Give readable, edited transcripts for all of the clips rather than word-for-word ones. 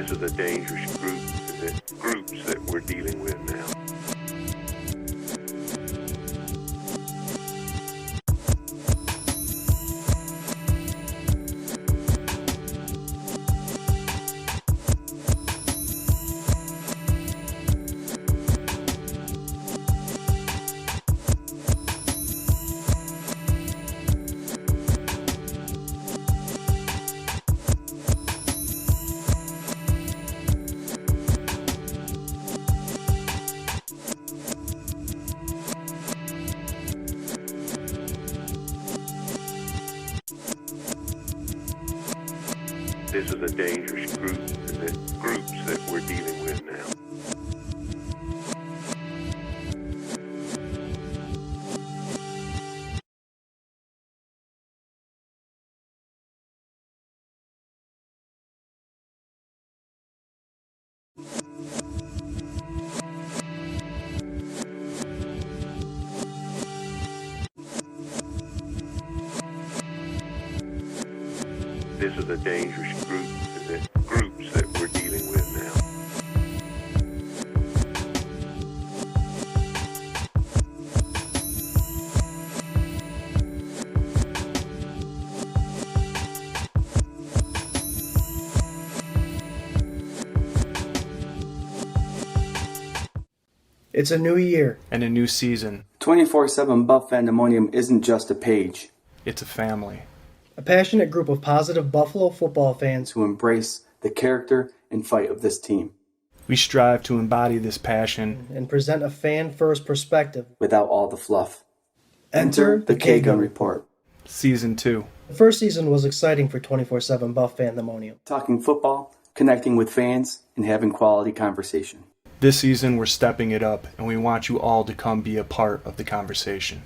This is a dangerous groups that we're dealing with now. This is a dangerous groups that we're dealing with now. This is a dangerous groups that we're dealing with now. It's a new year. And a new season. 24/7 Buff Fandemonium isn't just a page. It's a family. A passionate group of positive Buffalo football fans To embrace the character and fight of this team. We strive to embody this passion and present a fan-first perspective. Without all the fluff. Enter the K-Gun Report. Season 2. The first season was exciting for 24/7 Buff Fandemonium. Talking football, connecting with fans, and having quality conversation. This season we're stepping it up, and we want you all to come be a part of the conversation.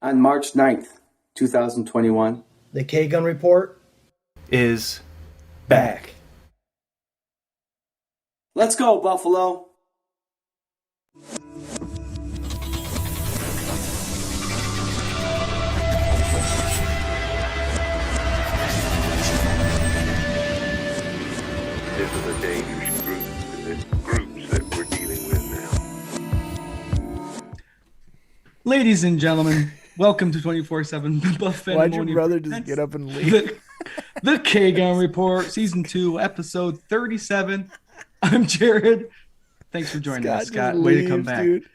On March 9th, 2021, The K-Gun Report is back. let's go, Buffalo! This is a dangerous groups that we're dealing with now. Ladies and gentlemen, welcome to 24/7 Buff Fandemonium. Why'd your brother just get up and leave? The K-Gun Report, Season 2, Episode 37. I'm Jarrod. Thanks for joining us, Scott. Way to come back. Dude.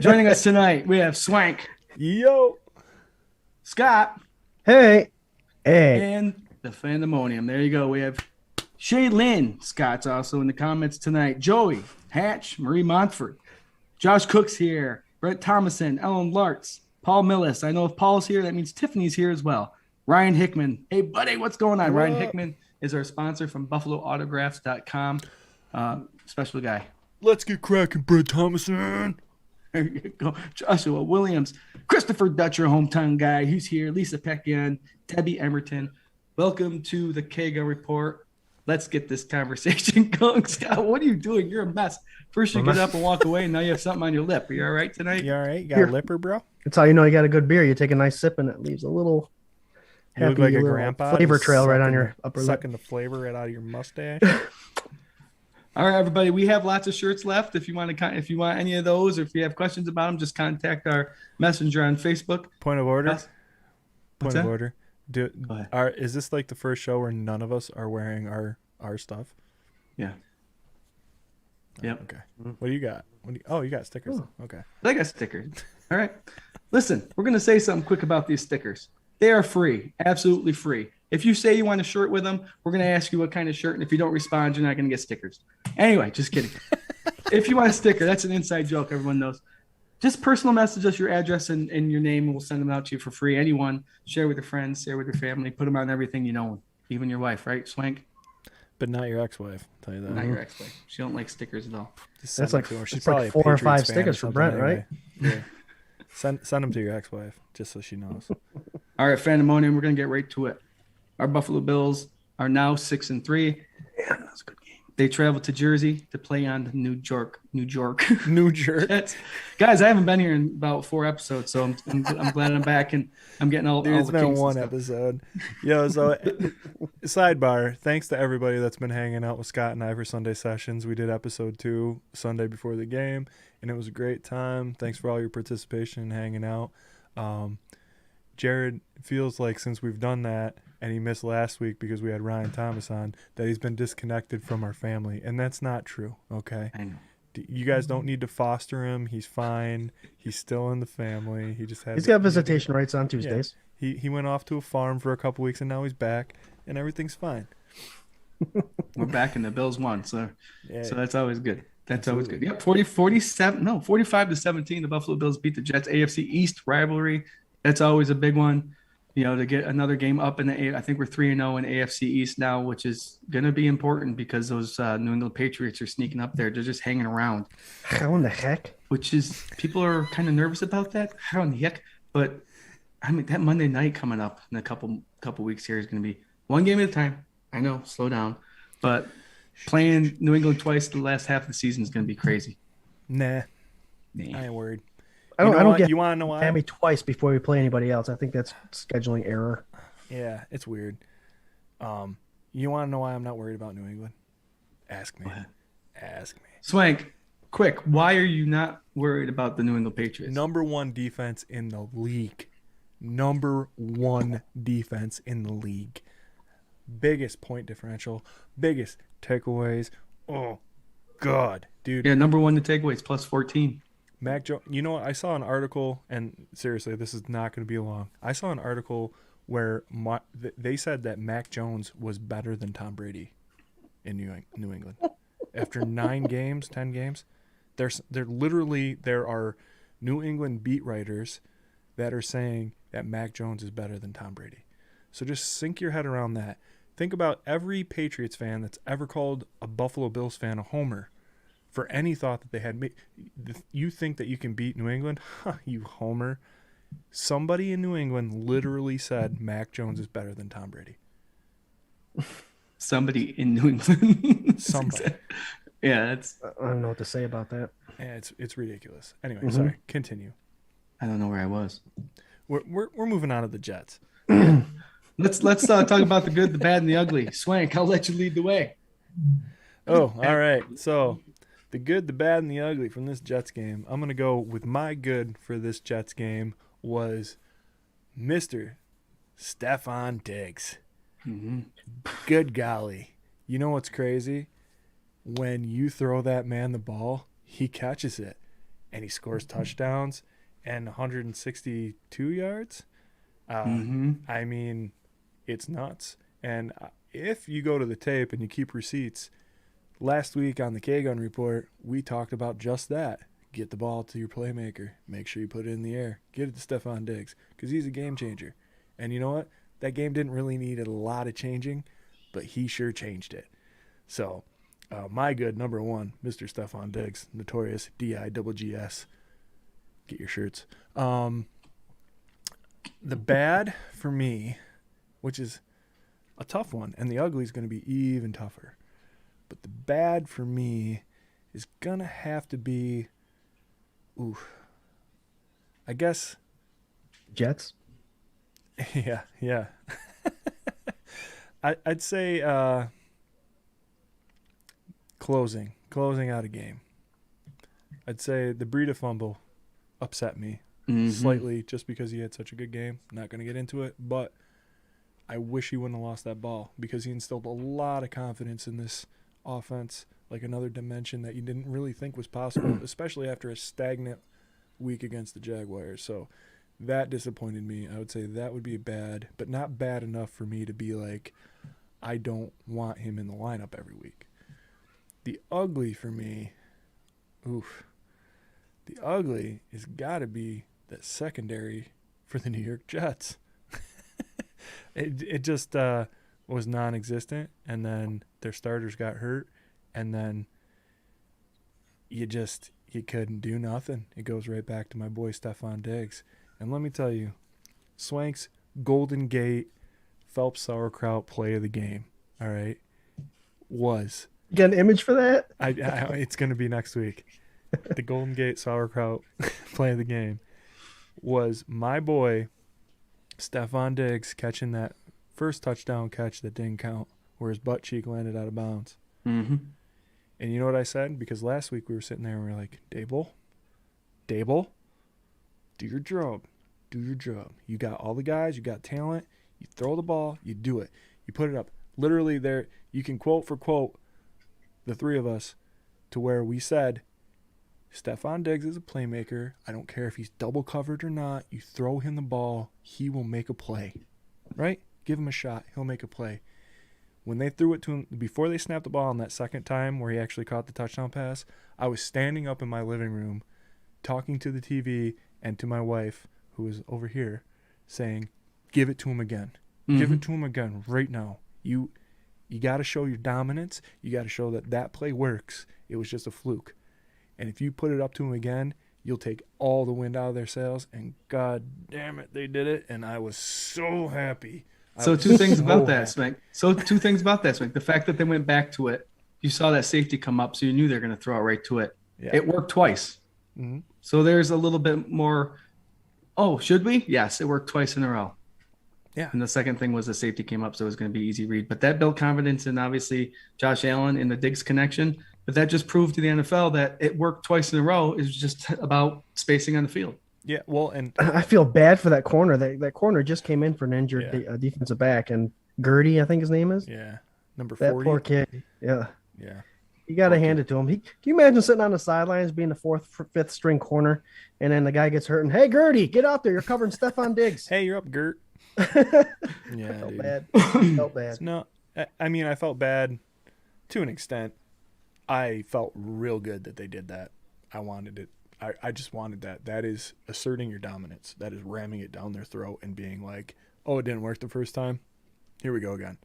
Joining us tonight, we have Swank. Yo. Scott. Hey. Hey. And the Fandemonium. There you go. We have Shay Lynn. Scott's also in the comments tonight. Joey, Hatch, Marie Montford. Josh Cook's here. Brett Thomason, Ellen Lartz, Paul Millis. I know if Paul's here, that means Tiffany's here as well. Ryan Hickman. Hey, buddy, what's going on? Ryan Hickman is our sponsor from BuffaloAutographs.com. Special guy. Let's get cracking, Brett Thomason. There you go. Joshua Williams. Christopher Dutcher, hometown guy. He's here. Lisa Peckian. Debbie Emerton. Welcome to the K-Gun Report. Let's get this conversation going. Scott, what are you doing? You're a mess. First you get up and walk away, and now you have something on your lip. Are you all right tonight? You all right? You got a lipper, bro? That's how you know you got a good beer. You take a nice sip and it leaves a little You look like a little grandpa. flavor just trail right on sucking your upper lip. Sucking the flavor right out of your mustache. All right, everybody. We have lots of shirts left. If you want any of those, or if you have questions about them, just contact our messenger on Facebook. Point of order. What's Point that? of order. Go ahead. Is this like the first show where none of us are wearing our stuff? Yeah. Yep. Okay. What do you got? You got stickers. Okay. I got stickers. All right. Listen, we're going to say something quick about these stickers. They are free, absolutely free. If you say you want a shirt with them, we're going to ask you what kind of shirt. And if you don't respond, you're not going to get stickers. Anyway, just kidding. If you want a sticker, that's an inside joke. Everyone knows. Just personal message us your address and your name, and we'll send them out to you for free. Anyone, share with your friends, share with your family, put them on everything you know, even your wife, right, Swank? But not your ex-wife. I'll tell you that. Not your ex-wife. She don't like stickers at all. That's like, She's it's probably like 4 or 5 fan stickers or for something Brent, anyway. right? Yeah. Send them to your ex-wife just so she knows. All right, Fandemonium, we're going to get right to it. Our Buffalo Bills are now 6-3. Yeah, that was a good game. They travel to Jersey to play on the New York. New Jerk. Jets. Guys, I haven't been here in about 4 episodes, so I'm glad I'm back and I'm getting all. Dude, all it's the been kinks and one stuff. episode. Yo, so sidebar. Thanks to everybody that's been hanging out with Scott and I for Sunday sessions. We did episode 2 Sunday before the game, and it was a great time. Thanks for all your participation and hanging out. Jarrod feels like since we've done that, and he missed last week because we had Ryan Thomas on, that he's been disconnected from our family, and that's not true. Okay. I know. You guys don't need to foster him. He's fine. He's still in the family. He just had. He's got visitation rights on Tuesdays. Yeah. He went off to a farm for a couple weeks and now he's back and everything's fine. We're back and the Bills won, so that's always good. That's Absolutely. always good. Yep, 45-17. The Buffalo Bills beat the Jets. AFC East rivalry. That's always a big one. You know, to get another game up in the I think we're 3-0 in AFC East now, which is going to be important because those New England Patriots are sneaking up there. They're just hanging around. How in the heck? Which is, people are kind of nervous about that. How in the heck? But I mean, that Monday night coming up in a couple weeks here is going to be one game at a time. I know, slow down, but playing New England twice the last half of the season is going to be crazy. Nah. I ain't worried. I don't get you want to know why? Miami twice before we play anybody else. I think that's scheduling error. Yeah, it's weird. You want to know why I'm not worried about New England? Ask me. Ask me. Swank, quick, why are you not worried about the New England Patriots? Number 1 defense in the league. Number 1 defense in the league. Biggest point differential. Biggest takeaways. Oh, God, dude. Yeah, number 1 to takeaways, plus 14. Mac Jones, you know what? I saw an article, and seriously, this is not going to be long. I saw an article where they said that Mac Jones was better than Tom Brady in New England. After 9 games, 10 games, there are New England beat writers that are saying that Mac Jones is better than Tom Brady. So just sink your head around that. Think about every Patriots fan that's ever called a Buffalo Bills fan a homer for any thought that they had. You think that you can beat New England? Huh, you homer. Somebody in New England literally said Mac Jones is better than Tom Brady. Somebody in New England. Somebody. Yeah, I don't know what to say about that. Yeah, it's ridiculous. Anyway, sorry. Continue. I don't know where I was. We're moving on to the Jets. Let's talk about the good, the bad, and the ugly. Swank, I'll let you lead the way. Oh, all right. So the good, the bad, and the ugly from this Jets game. I'm going to go with my good for this Jets game was Mr. Stephon Diggs. Mm-hmm. Good golly. You know what's crazy? When you throw that man the ball, he catches it, and he scores touchdowns and 162 yards. I mean, it's nuts. And if you go to the tape and you keep receipts, last week on the K-Gun Report, we talked about just that. Get the ball to your playmaker. Make sure you put it in the air. Get it to Stephon Diggs because he's a game changer. And you know what? That game didn't really need a lot of changing, but he sure changed it. So, my good, number 1, Mr. Stephon Diggs, notorious DIGGS. Get your shirts. The bad for me, which is a tough one, and the ugly is going to be even tougher. But the bad for me is going to have to be, I guess. Jets? Yeah. I'd say closing out a game. I'd say the Breida fumble upset me slightly just because he had such a good game. Not going to get into it, but I wish he wouldn't have lost that ball because he instilled a lot of confidence in this offense, like another dimension that you didn't really think was possible, especially after a stagnant week against the Jaguars. So that disappointed me. I would say that would be bad, but not bad enough for me to be like, I don't want him in the lineup every week. The ugly for me, the ugly has got to be that secondary for the New York Jets. It just was non-existent, and then their starters got hurt, and then you couldn't do nothing. It goes right back to my boy Stephon Diggs. And let me tell you, Swank's Golden Gate Phelps sauerkraut play of the game, all right, was You got an image for that? It's going to be next week. The Golden Gate Sauerkraut play of the game was my boy Stephon Diggs catching that first touchdown catch that didn't count, where his butt cheek landed out of bounds. Mm-hmm. And you know what I said? Because last week we were sitting there and we were like, Dable, do your job. Do your job. You got all the guys. You got talent. You throw the ball. You do it. You put it up. Literally there, you can quote for quote the three of us to where we said, Stephon Diggs is a playmaker. I don't care if he's double covered or not. You throw him the ball, he will make a play. Right? Give him a shot. He'll make a play. When they threw it to him, before they snapped the ball on that second time where he actually caught the touchdown pass, I was standing up in my living room talking to the TV and to my wife, who was over here, saying, give it to him again. Mm-hmm. Give it to him again right now. You got to show your dominance. You got to show that play works. It was just a fluke. And if you put it up to them again, you'll take all the wind out of their sails. And God damn it, they did it. And I was so happy. So two things about that, Swank. The fact that they went back to it, you saw that safety come up, so you knew they were going to throw it right to it. Yeah. It worked twice. Mm-hmm. So there's a little bit more, should we? Yes, it worked twice in a row. Yeah. And the second thing was the safety came up, so it was going to be easy read. But that built confidence in, obviously, Josh Allen and the Diggs connection. But that just proved to the NFL that it worked twice in a row. It was just about spacing on the field. Yeah, well, and I feel bad for that corner. That corner just came in for an injured defensive back, and Gertie, I think his name is. Yeah, number 40. That poor kid. Yeah. Yeah. You got to hand it to him. Can you imagine sitting on the sidelines being the fourth, fifth string corner, and then the guy gets hurt, and, hey, Gertie, get out there. You're covering Stephon Diggs. Hey, you're up, Gert. Yeah, felt dude. bad. Felt bad. No, I mean, I felt bad to an extent. I felt real good that they did that. I wanted it. I just wanted that. That is asserting your dominance. That is ramming it down their throat and being like, oh, it didn't work the first time. Here we go again.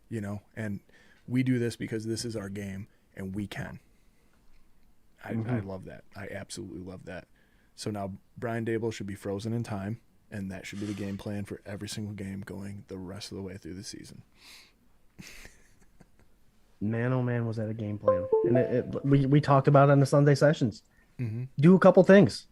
You know, and we do this because this is our game and we can. I love that. I absolutely love that. So now Brian Dable should be frozen in time, and that should be the game plan for every single game going the rest of the way through the season. Man, oh man, was that a game plan. And we talked about it in the Sunday sessions. Mm-hmm. Do a couple things.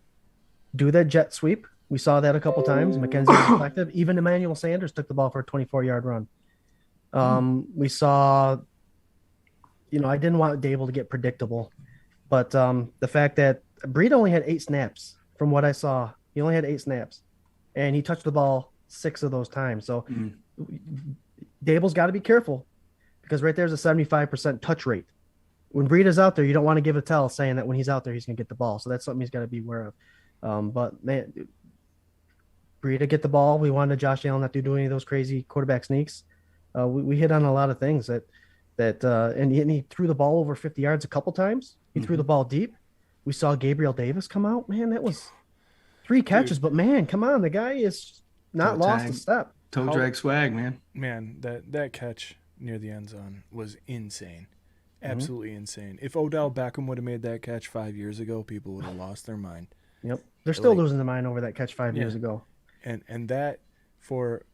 Do that jet sweep. We saw that a couple times. McKenzie was effective. Even Emmanuel Sanders took the ball for a 24-yard run. We saw, I didn't want Dable to get predictable, but the fact that Breed only had 8 snaps from what I saw. He only had 8 snaps, and he touched the ball 6 of those times. So Dable's got to be careful because right there's a 75% touch rate. When Breed is out there, you don't want to give a tell saying that when he's out there, he's going to get the ball. So that's something he's got to be aware of. But, man, Breed to get the ball. We wanted Josh Allen not to do any of those crazy quarterback sneaks. We hit on a lot of things and he threw the ball over 50 yards a couple times. He threw the ball deep. We saw Gabriel Davis come out. Man, that was 3 catches. But, man, come on. The guy is not lost a step. Toe drag swag, man. Man, that catch near the end zone was insane. Absolutely insane. If Odell Beckham would have made that catch 5 years ago, people would have lost their mind. Yep. They're still losing their mind over that catch 5 years ago. And that for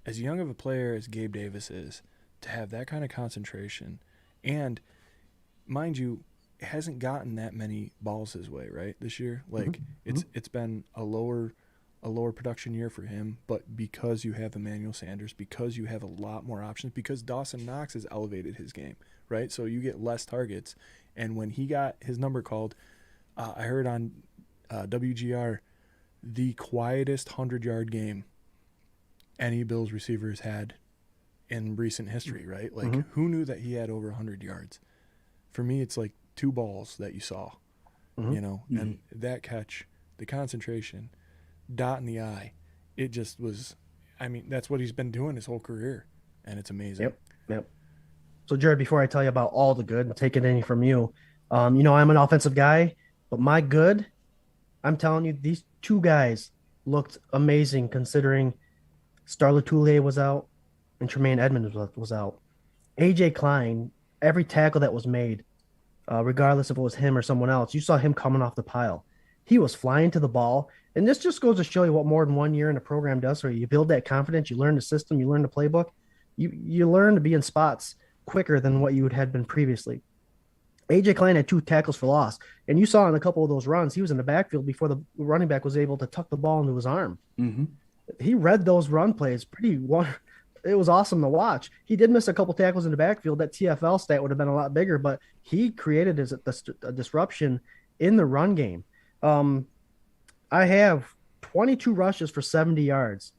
as young of a player as Gabe Davis is, to have that kind of concentration, and mind you, it hasn't gotten that many balls his way, right, this year. Like it's been a lower production year for him, but because you have Emmanuel Sanders, because you have a lot more options, because Dawson Knox has elevated his game, right? So you get less targets. And when he got his number called, I heard on WGR, the quietest 100-yard game any Bills receivers had in recent history, right? Like, who knew that he had over 100 yards? For me, it's like 2 balls that you saw, and that catch, the concentration, dot in the eye, it just was, I mean, that's what he's been doing his whole career, and it's amazing. Yep. So, Jarrod, before I tell you about all the good and take it any from you, I'm an offensive guy, but my good, I'm telling you, these 2 guys looked amazing considering Star Lotulelei was out and Tremaine Edmonds was out. A.J. Klein, every tackle that was made, regardless if it was him or someone else, you saw him coming off the pile. He was flying to the ball. And this just goes to show you what more than 1 year in a program does for you. You build that confidence. You learn the system. You learn the playbook. You learn to be in spots quicker than what you had been previously. AJ Klein had 2 tackles for loss, and you saw in a couple of those runs, he was in the backfield before the running back was able to tuck the ball into his arm. Mm-hmm. He read those run plays it was awesome to watch. He did miss a couple tackles in the backfield. That TFL stat would have been a lot bigger, but he created a disruption in the run game. I have 22 rushes for 70 yards.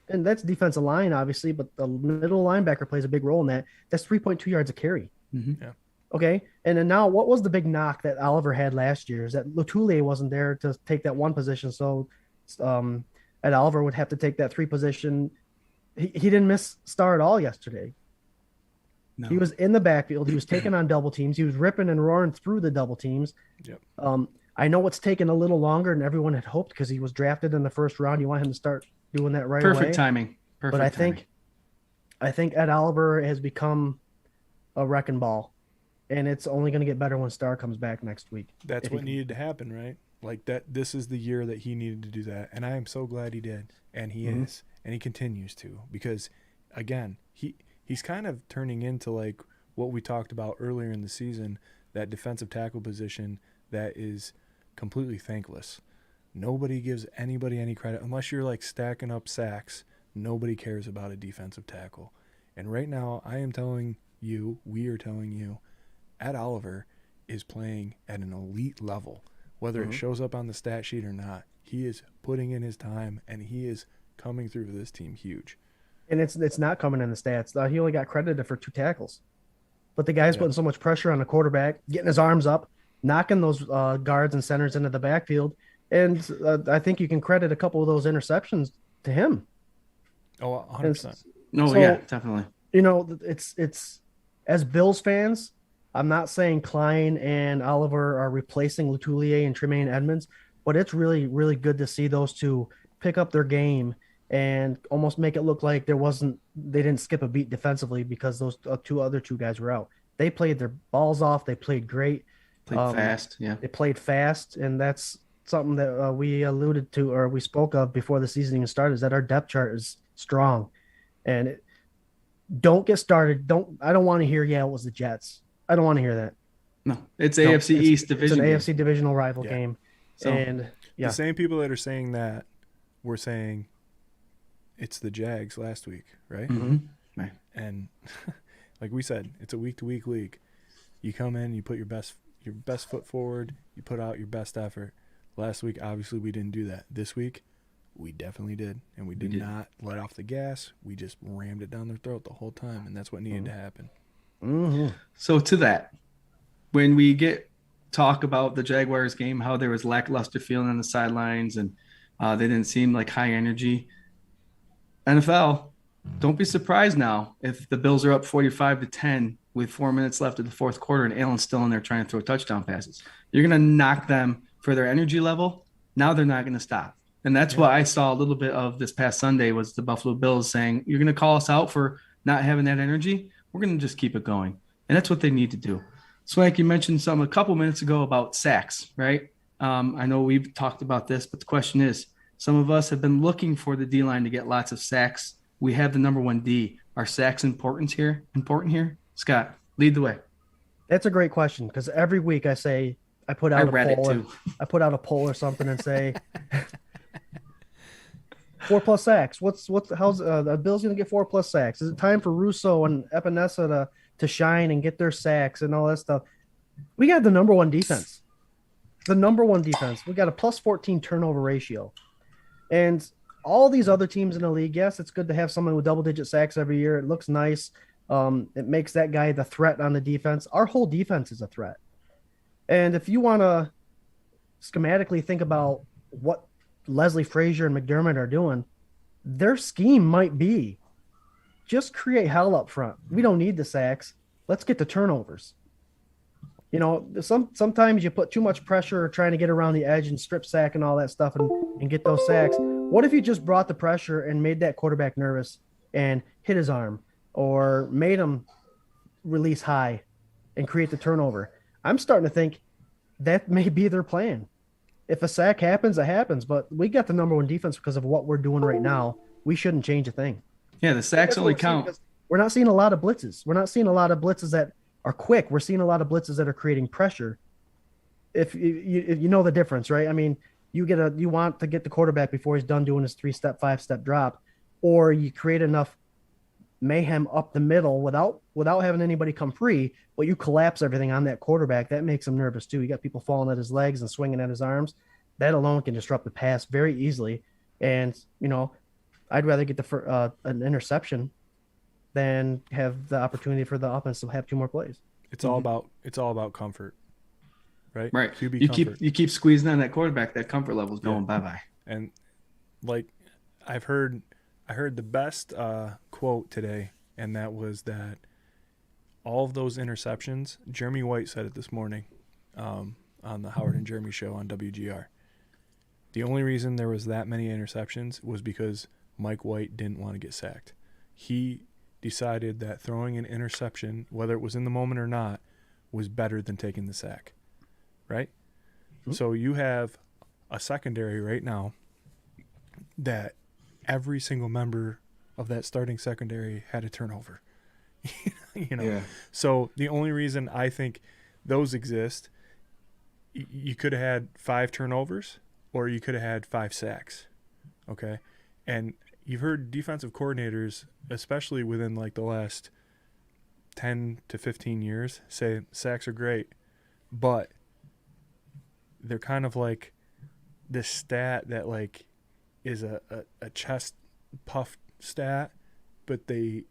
And that's defensive line, obviously, but the middle linebacker plays a big role in that. That's 3.2 yards of carry. Mm-hmm. Yeah. Okay. And then now, what was the big knock that Oliver had last year is that Latulier wasn't there to take that one position. So Ed Oliver would have to take that 3 position. He didn't miss Star at all yesterday. No. He was in the backfield. He was taking on double teams. He was ripping and roaring through the double teams. Yep. I know it's taken a little longer than everyone had hoped because he was drafted in the first round. You want him to start doing that right away. Perfect timing. But I think Ed Oliver has become a wrecking ball, and it's only going to get better when Star comes back next week. That's what needed to happen, right? Like that. This is the year that he needed to do that, and I am so glad he did, and he is, and he continues to, because, again, he's kind of turning into like what we talked about earlier in the season, that defensive tackle position that is completely thankless. Nobody gives anybody any credit unless you're like stacking up sacks. Nobody cares about a defensive tackle. And right now, we are telling you, Ed Oliver is playing at an elite level. Whether it shows up on the stat sheet or not, he is putting in his time, and he is coming through for this team huge. And it's not coming in the stats. He only got credited for 2 tackles. But the guy's putting so much pressure on the quarterback, getting his arms up, knocking those guards and centers into the backfield. And I think you can credit a couple of those interceptions to him. Oh, 100%. No, So, yeah, definitely. You know, it's as Bills fans, I'm not saying Klein and Oliver are replacing Latulier and Tremaine Edmonds, but it's really, really good to see those two pick up their game and almost make it look like they didn't skip a beat defensively because those two guys were out. They played their balls off. They played great. Played fast, yeah. They played fast, and that's something that we alluded to or we spoke of before the season even started, is that our depth chart is strong. And don't get started. I don't want to hear, it was the Jets. I don't want to hear that. No, it's AFC East division. It's an AFC divisional rival game. So, and the same people that are saying that were saying it's the Jags last week, right? Mm-hmm. Right. And like we said, it's a week-to-week league. You come in, you put your best foot forward, you put out your best effort. Last week, obviously, we didn't do that. This week, we definitely did, and we did not let off the gas. We just rammed it down their throat the whole time, and that's what needed to happen. Mm-hmm. So to that, when we talk about the Jaguars game, how there was lackluster feeling on the sidelines and they didn't seem like high energy. NFL, don't be surprised now if the Bills are up 45-10 with 4 minutes left of the fourth quarter and Allen's still in there trying to throw touchdown passes. You're going to knock them for their energy level. Now they're not going to stop. And that's what I saw a little bit of this past Sunday was the Buffalo Bills saying, you're going to call us out for not having that energy. We're going to just keep it going. And that's what they need to do. Swank, you mentioned a couple minutes ago about sacks, right? I know we've talked about this, but the question is, some of us have been looking for the D-line to get lots of sacks. We have the number 1 D. Are sacks important here? Scott, lead the way. That's a great question because every week I put out a poll or something and say 4+ sacks. How's the Bills going to get 4+ sacks? Is it time for Russo and Epinesa to shine and get their sacks and all that stuff? We got the number 1 defense. We got a +14 turnover ratio. And all these other teams in the league, yes, it's good to have someone with double-digit sacks every year. It looks nice. It makes that guy the threat on the defense. Our whole defense is a threat. And if you want to schematically think about what Leslie Frazier and McDermott are doing, their scheme might be just create hell up front. We don't need the sacks. Let's get the turnovers. You know, sometimes you put too much pressure trying to get around the edge and strip sack and all that stuff and get those sacks. What if you just brought the pressure and made that quarterback nervous and hit his arm or made him release high and create the turnover? I'm starting to think that may be their plan. If a sack happens, it happens. But we got the number 1 defense because of what we're doing right now. We shouldn't change a thing. Yeah, the sacks only count. we're not seeing a lot of blitzes. We're not seeing a lot of blitzes that are quick. We're seeing a lot of blitzes that are creating pressure. If you know the difference, right? I mean, you want to get the quarterback before he's done doing his 3-step, 5-step drop, or you create enough mayhem up the middle without having anybody come free, but you collapse everything on that quarterback. That makes him nervous too. You got people falling at his legs and swinging at his arms. That alone can disrupt the pass very easily. And I'd rather get an interception than have the opportunity for the offense to have 2 more plays. It's all about comfort, right? Right. QB comfort. You keep squeezing on that quarterback. That comfort level's going bye. And like I heard the best quote today, and that was that all of those interceptions. Jeremy White said it this morning on the Howard and Jeremy show on WGR. The only reason there was that many interceptions was because Mike White didn't want to get sacked. He decided that throwing an interception, whether it was in the moment or not, was better than taking the sack, right? Mm-hmm. So you have a secondary right now that every single member of that starting secondary had a turnover. Yeah. So the only reason I think those exist, you could have had 5 turnovers or you could have had 5 sacks, okay? And you've heard defensive coordinators, especially within like the last 10 to 15 years, say sacks are great, but they're kind of like this stat that like is a chest puff stat, but they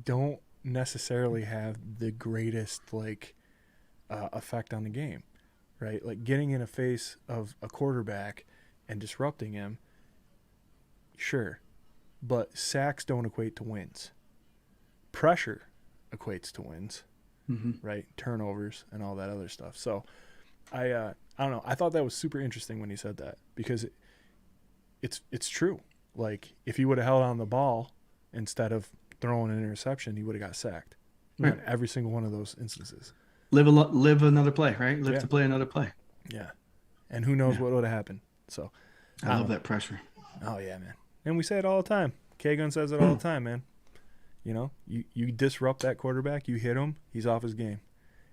don't necessarily have the greatest like effect on the game, right? Like getting in the face of a quarterback and disrupting him, sure, but sacks don't equate to wins. Pressure equates to wins, right? Turnovers and all that other stuff. So I don't know. I thought that was super interesting when he said that, because it's true. Like if he would have held on the ball instead of throwing an interception, he would have got sacked. Right. In every single one of those instances. Live another play, right? Live to play another play. Yeah. And who knows what would have happened. So I love that pressure. Oh yeah, man. And we say it all the time. K-Gun says it all the time, man. You disrupt that quarterback, you hit him, he's off his game.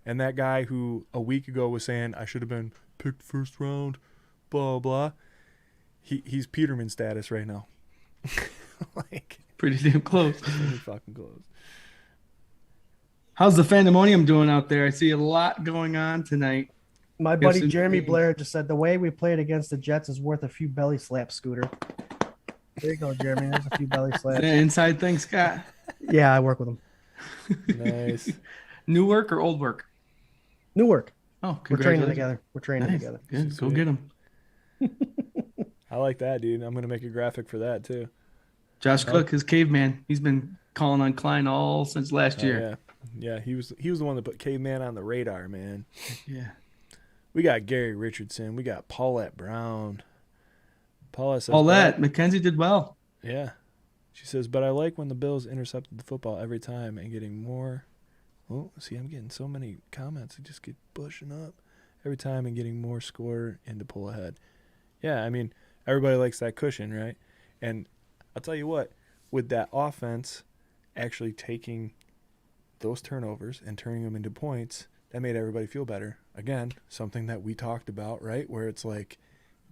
And that guy who a week ago was saying I should have been picked first round, blah blah, he's Peterman status right now. Like pretty damn close. Pretty fucking close. How's the Fandemonium doing out there? I see a lot going on tonight. My buddy Jeremy Blair just said the way we played against the Jets is worth a few belly slaps, Scooter. There you go, Jeremy. There's a few belly slaps. Yeah, inside thing, Scott. Yeah, I work with him. Nice. New work or old work? New work. Oh, we're training together. We're training together. Good. Go get him. I like that, dude. I'm gonna make a graphic for that too. Josh Cook, his caveman. He's been calling on Klein all since last year. Yeah. He was the one that put Caveman on the radar, man. Yeah. We got Gary Richardson. We got Paulette Brown. Paulette, Mackenzie did well. Yeah. She says, but I like when the Bills intercepted the football every time and getting more. Oh, see, I'm getting so many comments. I just get pushing up every time and getting more score and to pull ahead. Yeah, I mean, everybody likes that cushion, right? And I'll tell you what, with that offense actually taking those turnovers and turning them into points, that made everybody feel better. Again, something that we talked about, right? Where it's like,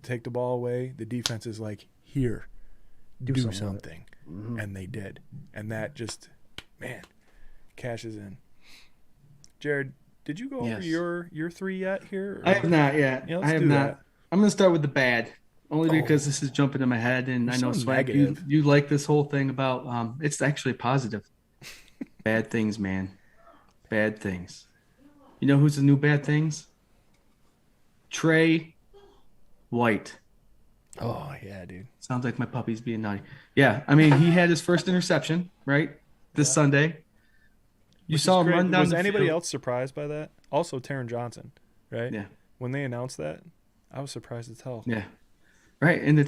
take the ball away, the defense is like, here, do something. Mm-hmm. And they did. And that just, man, cashes in. Jarrod, did you go over your 3 yet here? Or? I have not yet. Yeah, I have not. That. I'm going to start with the bad, only because this is jumping in my head. And I know, Swank, you like this whole thing about, it's actually positive. Bad things, man. Bad things. You know who's the new bad things? Trey White. Oh, yeah, dude. Sounds like my puppy's being naughty. Yeah, I mean, he had his first interception, right, this Sunday. You saw him run down the field. Was anybody else surprised by that? Also, Taron Johnson, right? Yeah. When they announced that, I was surprised as hell. Yeah. Right, and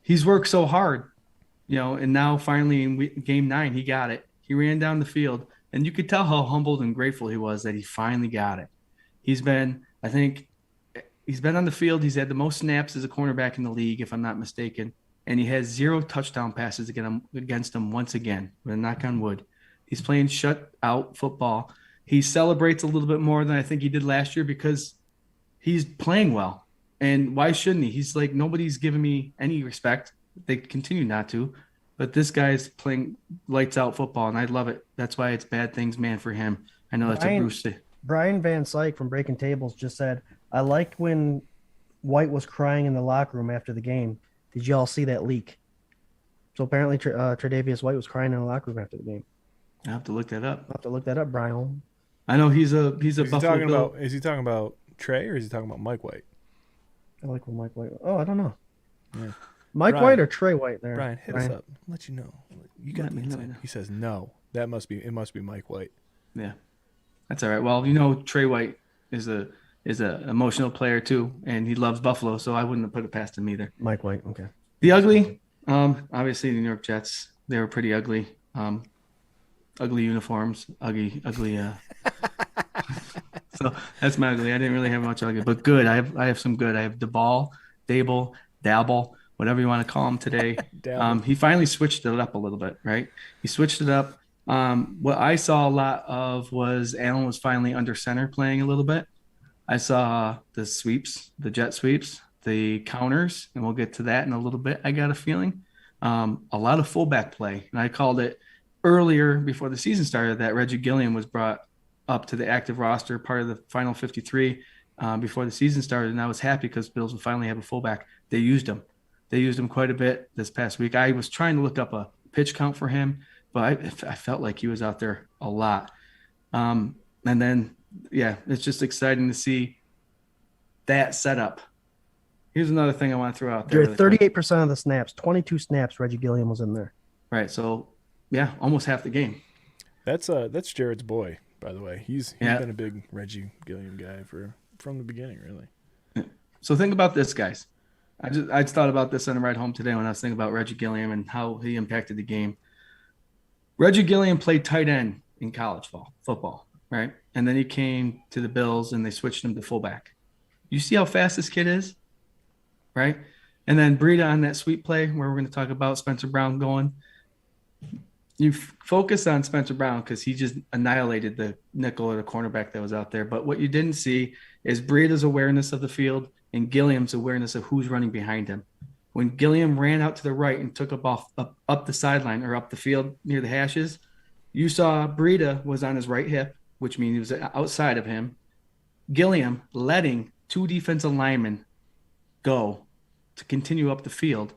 he's worked so hard, and now finally in game 9, he got it. He ran down the field, and you could tell how humbled and grateful he was that he finally got it. He's been on the field. He's had the most snaps as a cornerback in the league, if I'm not mistaken. And he has 0 touchdown passes against him once again, with a knock on wood. He's playing shut-out football. He celebrates a little bit more than I think he did last year because he's playing well. And why shouldn't he? He's like, nobody's giving me any respect. They continue not to. But this guy's playing lights-out football, and I love it. That's why it's bad things, man, for him. I know that's a Bruce. Brian Van Syke from Breaking Tables just said, I liked when White was crying in the locker room after the game. Did you all see that leak? So apparently Tre'Davious White was crying in the locker room after the game. I have to look that up. I'll have to look that up, Brian. I know he's a Buffalo Bill. Is he talking about Trey or is he talking about Mike White? I like when Mike White. Oh, I don't know. Yeah. Mike Brian, White or Trey White there? Brian, hit us up. I'll let you know. You got me. He says no. It must be Mike White. Yeah. That's all right. Well, Trey White is a emotional player too, and he loves Buffalo, so I wouldn't have put it past him either. Mike White, okay. The ugly, obviously the New York Jets. They were pretty ugly. Ugly uniforms, ugly. So that's my ugly. I didn't really have much ugly, but good. I have some good. I have Dabble, whatever you want to call him today. He finally switched it up a little bit, right? He switched it up. What I saw a lot of was Allen was finally under center playing a little bit. I saw the sweeps, the jet sweeps, the counters, and we'll get to that in a little bit. I got a feeling a lot of fullback play, and I called it earlier before the season started that Reggie Gilliam was brought up to the active roster, part of the final 53 before the season started, and I was happy because Bills would finally have a fullback. They used him quite a bit this past week. I was trying to look up a pitch count for him, but I felt like he was out there a lot. And then, yeah, it's just exciting to see that setup. Here's another thing I want to throw out there. 38% of the snaps, 22 snaps, Reggie Gilliam was in there. Right. So, yeah, almost half the game. That's Jarrod's boy, by the way. He's been a big Reggie Gilliam guy from the beginning, really. So think about this, guys. I just thought about this on the ride home today when I was thinking about Reggie Gilliam and how he impacted the game. Reggie Gilliam played tight end in college football, right? And then he came to the Bills and they switched him to fullback. You see how fast this kid is, right? And then Breida on that sweep play where we're going to talk about Spencer Brown going. You focus on Spencer Brown because he just annihilated the nickel or the cornerback that was out there. But what you didn't see is Breida's awareness of the field and Gilliam's awareness of who's running behind him. When Gilliam ran out to the right and took up the sideline or up the field near the hashes, you saw Breida was on his right hip, which means he was outside of him. Gilliam letting two defensive linemen go to continue up the field.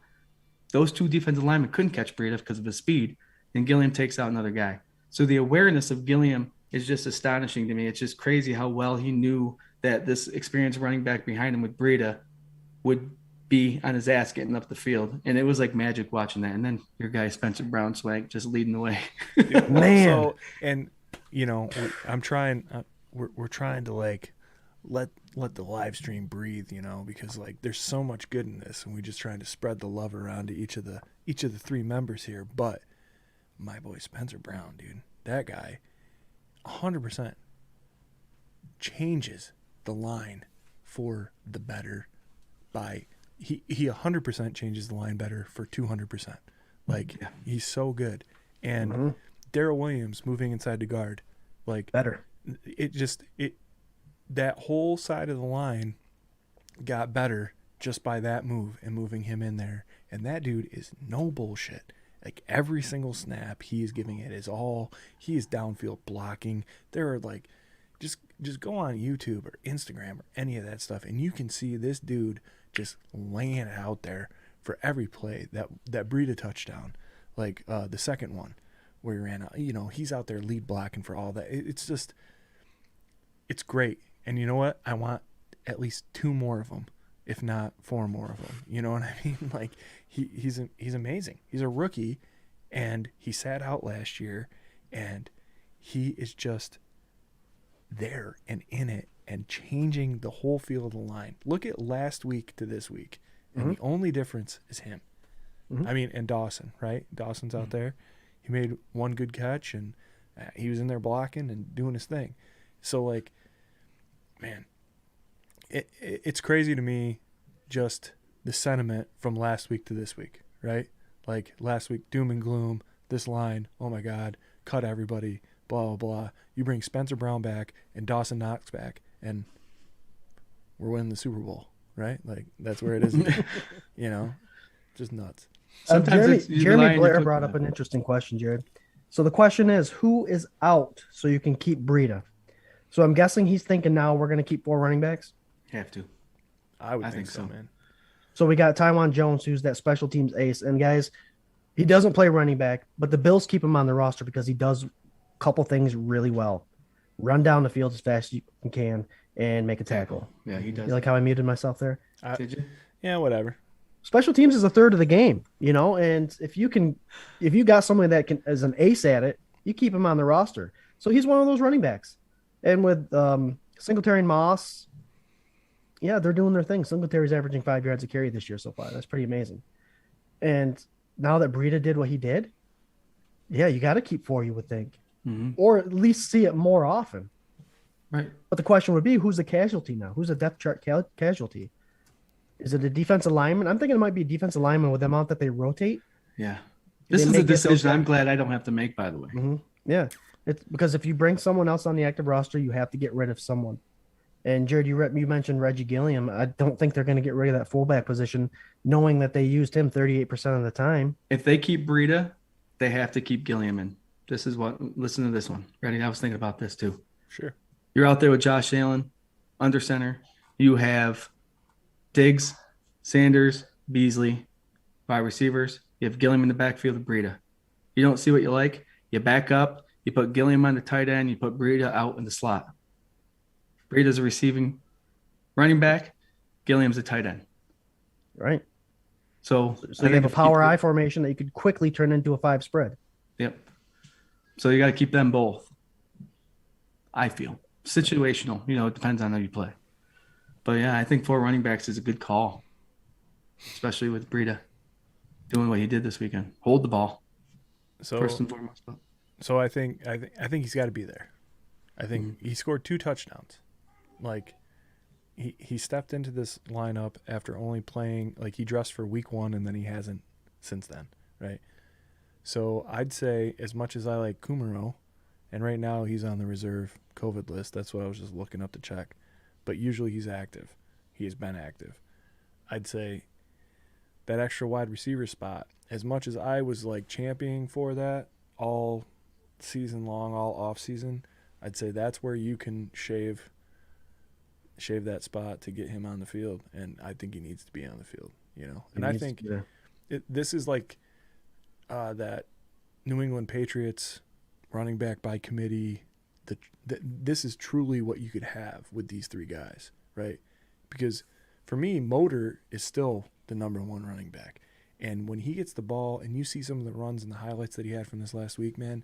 Those two defensive linemen couldn't catch Breida because of his speed, and Gilliam takes out another guy. So the awareness of Gilliam is just astonishing to me. It's just crazy how well he knew that this experienced running back behind him with Breida would be on his ass getting up the field. And it was like magic watching that. And then your guy, Spencer Brown Swank, just leading the way. Man. So, and, I'm trying, we're trying to like let the live stream breathe, because like there's so much good in this and we just trying to spread the love around to each of the three members here. But my boy Spencer Brown, dude, that guy 100% changes the line for the better by he 100% changes the line better for 200%. Like he's so good. And Darrell Williams moving inside the guard, like better. That whole side of the line got better just by that move and moving him in there. And that dude is no bullshit. Like every single snap, he is giving it his all. He is downfield blocking. There are like, just go on YouTube or Instagram or any of that stuff, and you can see this dude just laying it out there for every play. That Breida touchdown, like the second one where he ran out, he's out there lead blocking for all that. It's just, it's great. And you know what? I want at least 2 more of them, if not 4 more of them. You know what I mean? Like he's amazing. He's a rookie, and he sat out last year, and he is just there and in it and changing the whole field of the line. Look at last week to this week, and the only difference is him. I mean, and Dawson, right? Dawson's out there. He made one good catch, and he was in there blocking and doing his thing. So, like, man, it's crazy to me just the sentiment from last week to this week, right? Like last week, doom and gloom, this line, oh my God, cut everybody, blah, blah, blah. You bring Spencer Brown back and Dawson Knox back, and we're winning the Super Bowl, right? Like, that's where it is again. You know, just nuts. Sometimes Jeremy Blair brought up an interesting question, Jarrod. So the question is, who is out so you can keep Breida? So I'm guessing he's thinking now we're going to keep 4 running backs. Have to. I would think so, man. So we got Tywan Jones, who's that special teams ace. And guys, he doesn't play running back, but the Bills keep him on the roster because he does a couple things really well. Run down the field as fast as you can and make a tackle. Yeah, he does. You like how I muted myself there? Did you? Yeah, whatever. Special teams is a third of the game, you know, and if you got somebody that can as an ace at it, you keep him on the roster. So he's one of those running backs. And with Singletary and Moss, yeah, they're doing their thing. Singletary's averaging 5 yards a carry this year so far. That's pretty amazing. And now that Breida did what he did, yeah, you got to keep 4, you would think, or at least see it more often. Right. But the question would be, who's the casualty now? Who's the depth chart casualty? Is it a defensive lineman? I'm thinking it might be a defensive lineman with the amount that they rotate. Yeah. This is a decision I'm glad I don't have to make, by the way. Mm-hmm. Yeah. It's because if you bring someone else on the active roster, you have to get rid of someone. And Jarrod, you mentioned Reggie Gilliam. I don't think they're going to get rid of that fullback position, knowing that they used him 38% of the time. If they keep Breida, they have to keep Gilliam in. Listen to this one. Ready? I was thinking about this too. Sure. You're out there with Josh Allen, under center. You have Diggs, Sanders, Beasley, wide receivers. You have Gilliam in the backfield with Breida. You don't see what you like, you back up. You put Gilliam on the tight end. You put Breida out in the slot. Breida's a receiving running back. Gilliam's a tight end. Right. So you have a power I formation that you could quickly turn into a 5 spread. Yep. So you got to keep them both. I feel situational. You know, it depends on how you play. But yeah, I think 4 running backs is a good call, especially with Breida doing what he did this weekend. Hold the ball. So first and foremost. So I think he's got to be there. I think he scored 2 touchdowns. Like he stepped into this lineup after only playing, like, he dressed for week 1 and then he hasn't since then, right? So I'd say, as much as I like Kumaro, and right now he's on the reserve COVID list. That's what I was just looking up to check. But usually he's active. He has been active. I'd say that extra wide receiver spot, as much as I was like championing for that all season long, all off season, I'd say that's where you can shave that spot to get him on the field, and I think he needs to be on the field, you know. And I think this is like that New England Patriots running back by committee. This is truly what you could have with these 3 guys, right? Because for me, Motor is still the number 1 running back, and when he gets the ball and you see some of the runs and the highlights that he had from this last week, man,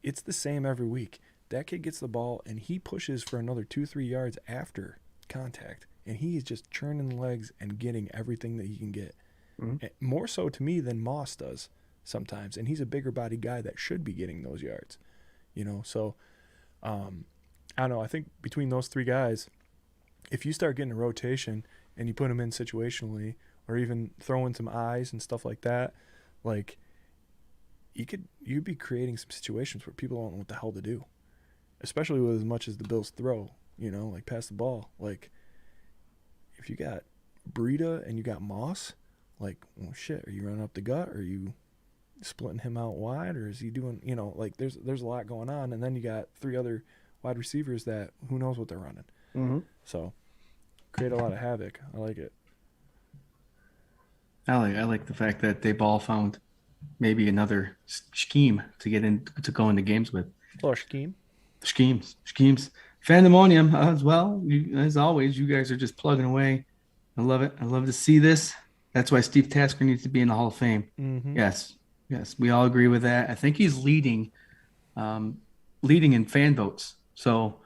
it's the same every week. That kid gets the ball and he pushes for another 2-3 yards after contact, and he is just churning legs and getting everything that he can get. More so to me than Moss does sometimes, and he's a bigger body guy that should be getting those yards, you know. So I don't know. I think between those 3 guys, if you start getting a rotation and you put them in situationally, or even throw in some eyes and stuff like that, like you'd be creating some situations where people don't know what the hell to do, especially with as much as the Bills throw, you know, like pass the ball. Like if you got Breida and you got Moss, like, well, shit, are you running up the gut? Are you splitting him out wide, or is he doing, you know, like there's a lot going on, and then you got 3 other wide receivers that who knows what they're running. So create a lot of havoc. I like it. I like the fact that they all found maybe another scheme to get in to go into games with. Or schemes. Fandemonium as well. As always, you guys are just plugging away. I love it. I love to see this. That's why Steve Tasker needs to be in the Hall of Fame. Yes, we all agree with that. I think he's leading in fan votes. So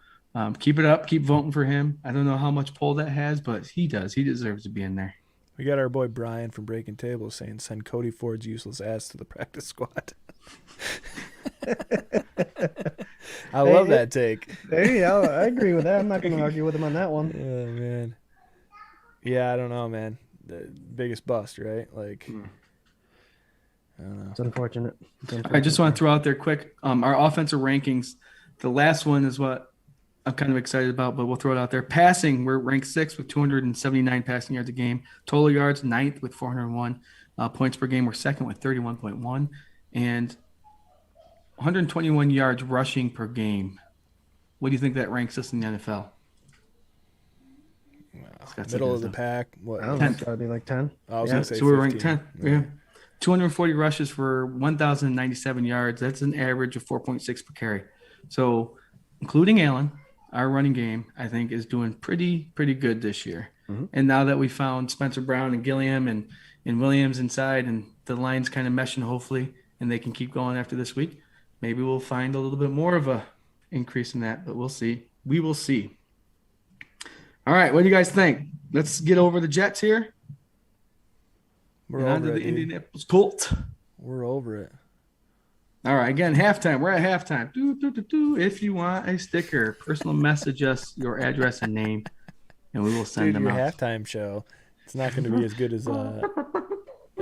keep it up. Keep voting for him. I don't know how much pull that has, but he does. He deserves to be in there. We got our boy Brian from Breaking Tables saying, send Cody Ford's useless ass to the practice squad. I love that take. Hey, I agree with that. I'm not going to argue with him on that one. Oh, man. Yeah, I don't know, man. The biggest bust, right? Like, I don't know. It's unfortunate. I just want to throw out there quick our offensive rankings. The last one is what I'm kind of excited about, but we'll throw it out there. Passing, we're ranked 6th with 279 passing yards a game. Total yards, 9th with 401. Points per game, we're 2nd with 31.1. And 121 yards rushing per game. What do you think that ranks us in the NFL? Middle of the pack. What? I don't know. It's got to be like 10. I was gonna say so we're 15. ranked 10th. Yeah. 240 rushes for 1,097 yards. That's an average of 4.6 per carry. So, including Allen, our running game, I think, is doing pretty good this year. Mm-hmm. And now that we found Spencer Brown and Gilliam and Williams inside, and the line's kind of meshing, hopefully, and they can keep going after this week, maybe we'll find a little bit more of a increase in that. But we'll see. We will see. All right, what do you guys think? Let's get over the Jets here. We're on to the Indianapolis Colts. We're over it. All right, again, halftime. We're at halftime. If you want a sticker, personal message us your address and name, and we will send them your out. Halftime show. It's not going to be as good as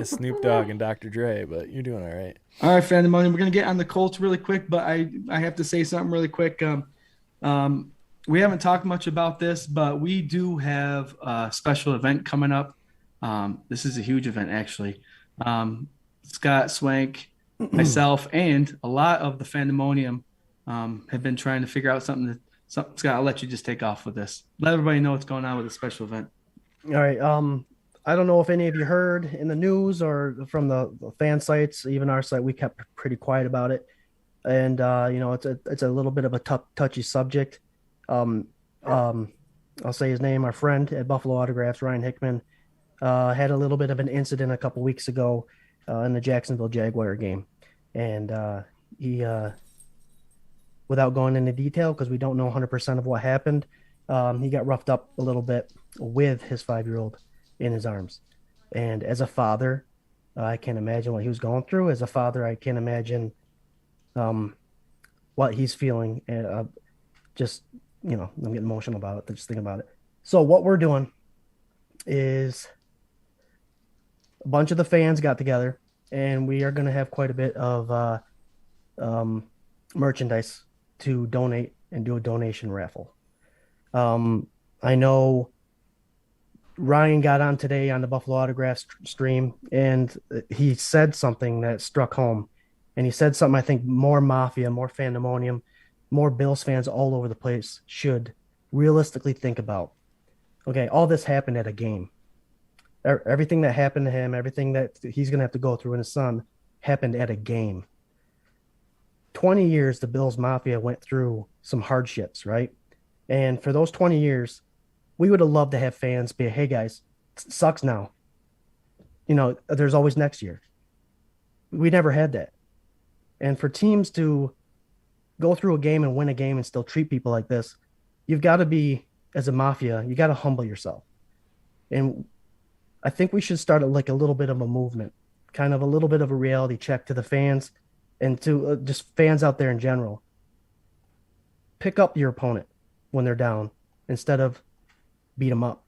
Snoop Dogg and Dr. Dre, but you're doing all right. All right, Fandemonium. We're going to get on the Colts really quick, but I have to say something really quick. We haven't talked much about this, but we do have a special event coming up. This is a huge event, actually. Scott, Swank, myself, and a lot of the Fandemonium have been trying to figure out something. Scott, I'll let you just take off with this. Let everybody know what's going on with the special event. All right. I don't know if any of you heard in the news or from the fan sites, even our site, we kept pretty quiet about it. And, it's a little bit of a touchy subject. I'll say his name, our friend at Buffalo Autographs, Ryan Hickman, had a little bit of an incident a couple weeks ago in the Jacksonville Jaguar game. And he, without going into detail, because we don't know 100% of what happened, he got roughed up a little bit with his 5-year-old in his arms. And as a father, I can't imagine what he was going through. As a father, I can't imagine what he's feeling. And I'm getting emotional about it, just thinking about it. So what we're doing is a bunch of the fans got together, and we are going to have quite a bit of merchandise to donate and do a donation raffle. I know Ryan got on today on the Buffalo Autographs stream, and he said something that struck home. And he said something I think more Mafia, more Fandemonium, more Bills fans all over the place should realistically think about. Okay, all this happened at a game. Everything that happened to him, everything that he's going to have to go through and his son happened at a game. 20 years, the Bills Mafia went through some hardships, right? And for those 20 years, we would have loved to have fans be, hey, guys, it sucks now. There's always next year. We never had that. And for teams to go through a game and win a game and still treat people like this, you've got to be, as a Mafia, you got to humble yourself. And I think we should start like a little bit of a movement, kind of a little bit of a reality check to the fans and to just fans out there in general. Pick up your opponent when they're down instead of beat them up.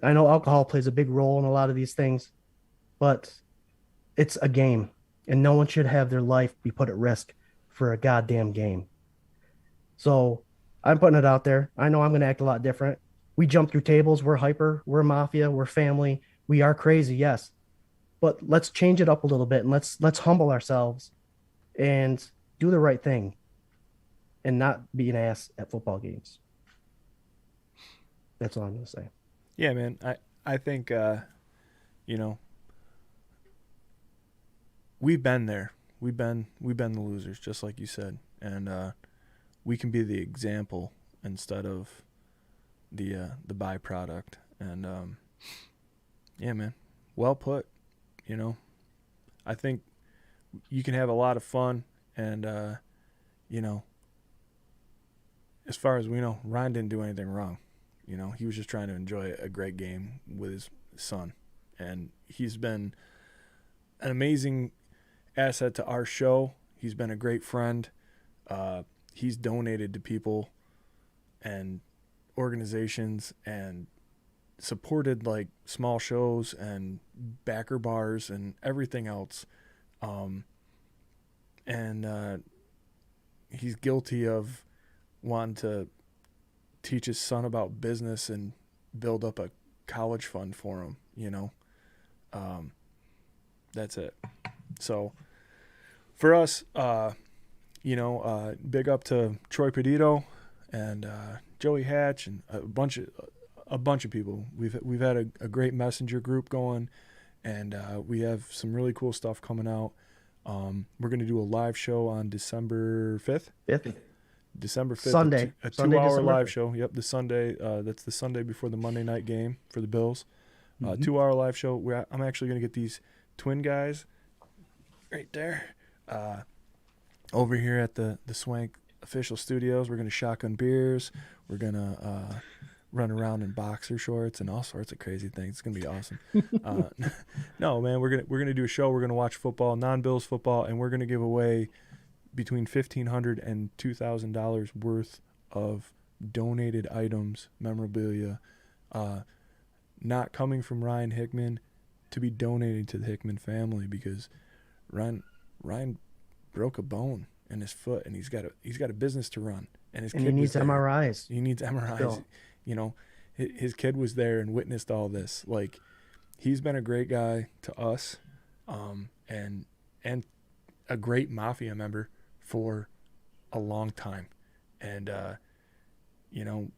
I know alcohol plays a big role in a lot of these things, but it's a game, and no one should have their life be put at risk for a goddamn game. So I'm putting it out there. I know I'm going to act a lot different. We jump through tables. We're hyper. We're Mafia. We're family. We are crazy, yes. But let's change it up a little bit, and let's humble ourselves and do the right thing and not be an ass at football games. That's all I'm going to say. Yeah, man. I think, we've been there. We've been the losers, just like you said. And we can be the example instead of the byproduct. And, yeah, man, well put. I think you can have a lot of fun. And, as far as we know, Ryan didn't do anything wrong. He was just trying to enjoy a great game with his son. And he's been an amazing asset to our show. He's been a great friend. He's donated to people and organizations and supported like small shows and backer bars and everything else. And he's guilty of wanting to teach his son about business and build up a college fund for him, you know. That's it. So for us, big up to Troy Pedito and Joey Hatch and a bunch of people. We've had a great messenger group going, and we have some really cool stuff coming out. We're going to do a live show on December 5th. December 5th. Sunday. A Sunday, 2-hour December live 5th. show. Yep, the Sunday. That's the Sunday before the Monday night game for the Bills. Mm-hmm. 2-hour live show. I'm actually going to get these twin guys right there over here at the Swank official studios. We're going to shotgun beers. We're going to run around in boxer shorts and all sorts of crazy things. It's going to be awesome. No, man, we're going to do a show. We're going to watch football, non-Bills football, and we're going to give away between $1,500 and $2,000 worth of donated items, memorabilia, not coming from Ryan Hickman, to be donated to the Hickman family, because Ryan broke a bone in his foot, and he's got a business to run, and his kid he needs was there. MRIs. He needs MRIs. Still. You know, his kid was there and witnessed all this. Like, he's been a great guy to us, and a great Mafia member for a long time. And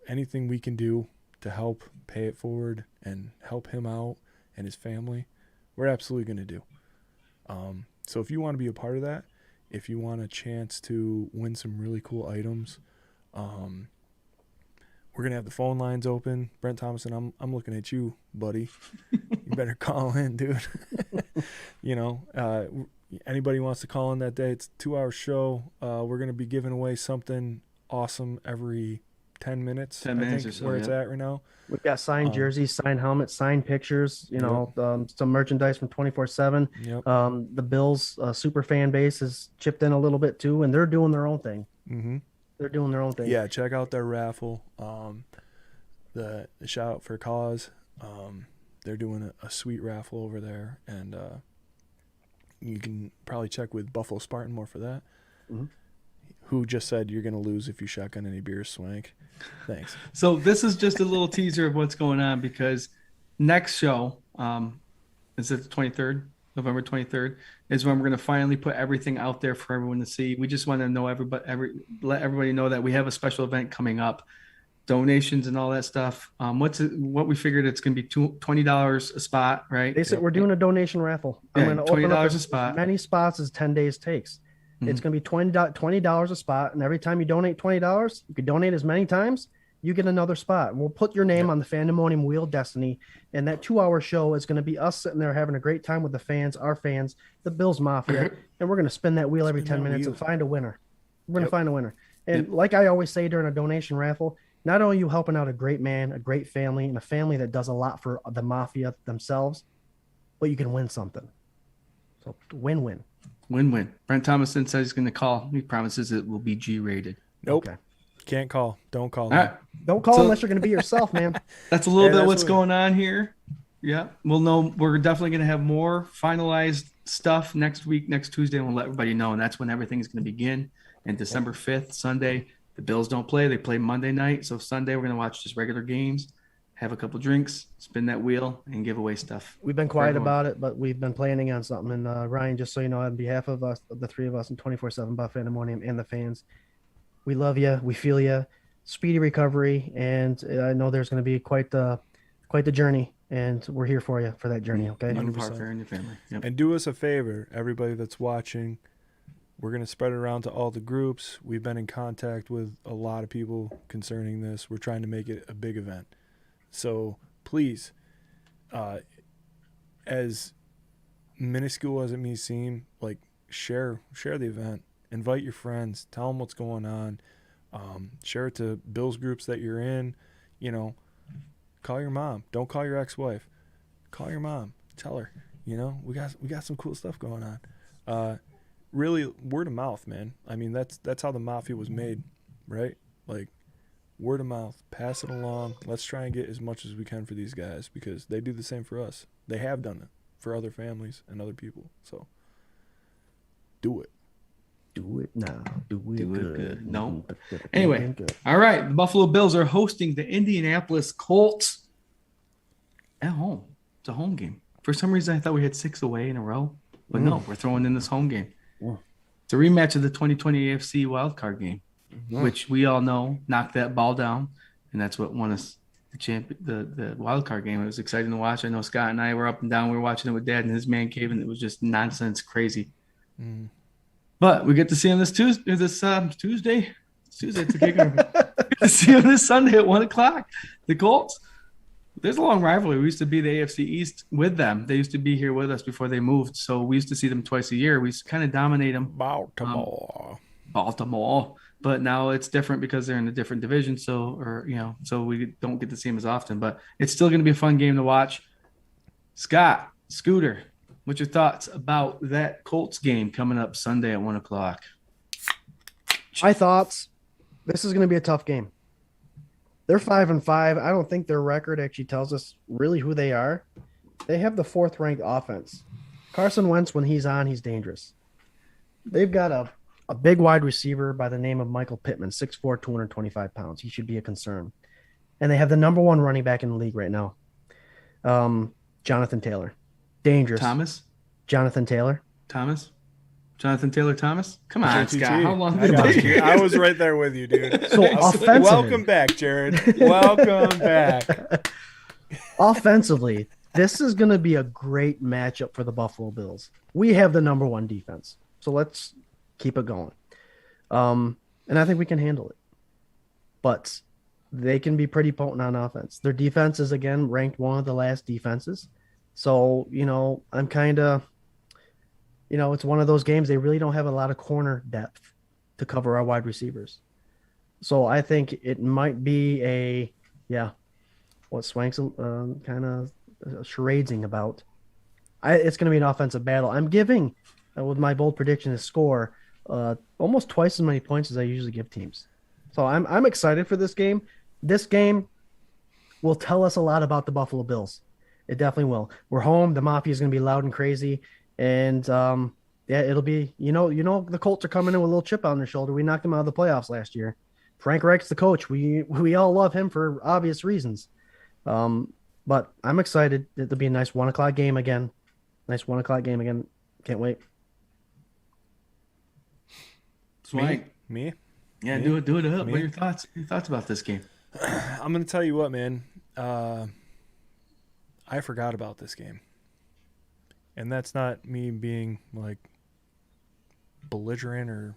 anything we can do to help pay it forward and help him out and his family, we're absolutely going to do. So if you want to be a part of that, if you want a chance to win some really cool items, we're going to have the phone lines open. Brent Thomason, I'm looking at you, buddy. You better call in, dude. Anybody wants to call in that day, it's a 2-hour show. We're going to be giving away something awesome every 10 minutes. 10 minutes I think, or so, where it's yeah. at right now. We've got signed jerseys, signed helmets, signed pictures, some merchandise from 24/7. Yep. The Bills super fan base has chipped in a little bit too, and they're doing their own thing. Mm-hmm. They're doing their own thing. Yeah, check out their raffle. The shout out for cause. They're doing a sweet raffle over there, and you can probably check with Buffalo Spartan more for that. Mm-hmm. Who Who just said you're gonna lose if you shotgun any beers, Swank. Thanks. So this is just a little teaser of what's going on, because next show, is it the 23rd, November 23rd, is when we're going to finally put everything out there for everyone to see. We just want to know let everybody know that we have a special event coming up, donations and all that stuff. What we figured it's going to be $20 a spot, right? They said we're doing a donation raffle. Yeah, I'm going to open up $20 a as spot. many spots as 10 days takes. Mhm. It's going to be $20 a spot, and every time you donate $20, you can donate as many times, you get another spot. And we'll put your name on the Fandemonium Wheel of Destiny, and that 2-hour show is going to be us sitting there having a great time with the fans, our fans, the Bills Mafia, and we're going to spin that wheel every 10 minutes and find a winner. We're going to find a winner. And like I always say during a donation raffle, not only are you helping out a great man, a great family, and a family that does a lot for the Mafia themselves, but you can win something. So win-win. Win-win. Brent Thomason says he's going to call. He promises it will be G-rated. Nope. Okay. Can't call. Don't call. All right. Don't call So- unless you're going to be yourself, man. That's a little bit that's of what's what- going on here. Yeah. We'll know. We're definitely going to have more finalized stuff next week, next Tuesday, and we'll let everybody know. And that's when everything's going to begin. And December 5th, Sunday, the Bills don't play. They play Monday night. So Sunday, we're going to watch just regular games, have a couple drinks, spin that wheel, and give away stuff. We've been quiet everyone. about it, but we've been planning on something. And Ryan, just so you know, on behalf of us, the three of us, and 24/7 Buff Fandemonium and the fans, we love you. We feel you. Speedy recovery, and I know there's going to be quite the journey, and we're here for you for that journey. Okay. You and 100%. Parker and your family. Yep. And do us a favor, everybody that's watching. We're going to spread it around to all the groups. We've been in contact with a lot of people concerning this. We're trying to make it a big event. So please, as minuscule as it may seem, like share the event. Invite your friends. Tell them what's going on. Share it to Bills groups that you're in. Call your mom. Don't call your ex-wife. Call your mom. Tell her. We got some cool stuff going on. Really, word of mouth, man. I mean, that's how the Mafia was made, right? Like, word of mouth, pass it along. Let's try and get as much as we can for these guys because they do the same for us. They have done it for other families and other people. So do it. Do it now. Do it good. No. Good. Anyway, Good. all right. The Buffalo Bills are hosting the Indianapolis Colts at home. It's a home game. For some reason, I thought we had 6 away in a row. But no, we're throwing in this home game. Yeah. It's a rematch of the 2020 AFC wildcard game, which we all know knocked that ball down. And that's what won us the wild card game. It was exciting to watch. I know Scott and I were up and down. We were watching it with Dad in his man cave, and it was just nonsense crazy. But we get to see him this Tuesday. Tuesday. It's Tuesday. It's a kicker. We get to see him this Sunday at 1:00. The Colts. There's a long rivalry. We used to be the AFC East with them. They used to be here with us before they moved. So we used to see them twice a year. We used to kind of dominate them. Baltimore. But now it's different because they're in a different division. So we don't get to see them as often. But it's still going to be a fun game to watch. Scott, Scooter, what's your thoughts about that Colts game coming up Sunday at 1:00? My thoughts. This is going to be a tough game. They're 5-5. I don't think their record actually tells us really who they are. They have the 4th ranked offense. Carson Wentz, when he's on, he's dangerous. They've got a big wide receiver by the name of Michael Pittman, 6'4", 225 pounds. He should be a concern. And they have the number 1 running back in the league right now, Jonathan Taylor. Dangerous. Jonathan Taylor Thomas? Come on, Scott. How long did it take you? I was right there with you, dude. So offensively, welcome back, Jarrod. Welcome back. Offensively, this is going to be a great matchup for the Buffalo Bills. We have the number 1 defense, so let's keep it going. And I think we can handle it. But they can be pretty potent on offense. Their defense is, again, ranked one of the last defenses. So, I'm kind of, it's one of those games. They really don't have a lot of corner depth to cover our wide receivers. So I think it might be what Swank's kind of charading about. It's going to be an offensive battle. I'm giving, with my bold prediction, a score almost twice as many points as I usually give teams. So I'm excited for this game. This game will tell us a lot about the Buffalo Bills. It definitely will. We're home. The Mafia is going to be loud and crazy. And it'll be, the Colts are coming in with a little chip on their shoulder. We knocked them out of the playoffs last year. Frank Reich's the coach. We all love him for obvious reasons. But I'm excited. It'll be a nice 1:00 game again. Can't wait. Swank. Me? Yeah, Me? do it up. Me? What are your thoughts? Your thoughts about this game? I'm going to tell you what, man. I forgot about this game. And that's not me being like belligerent or,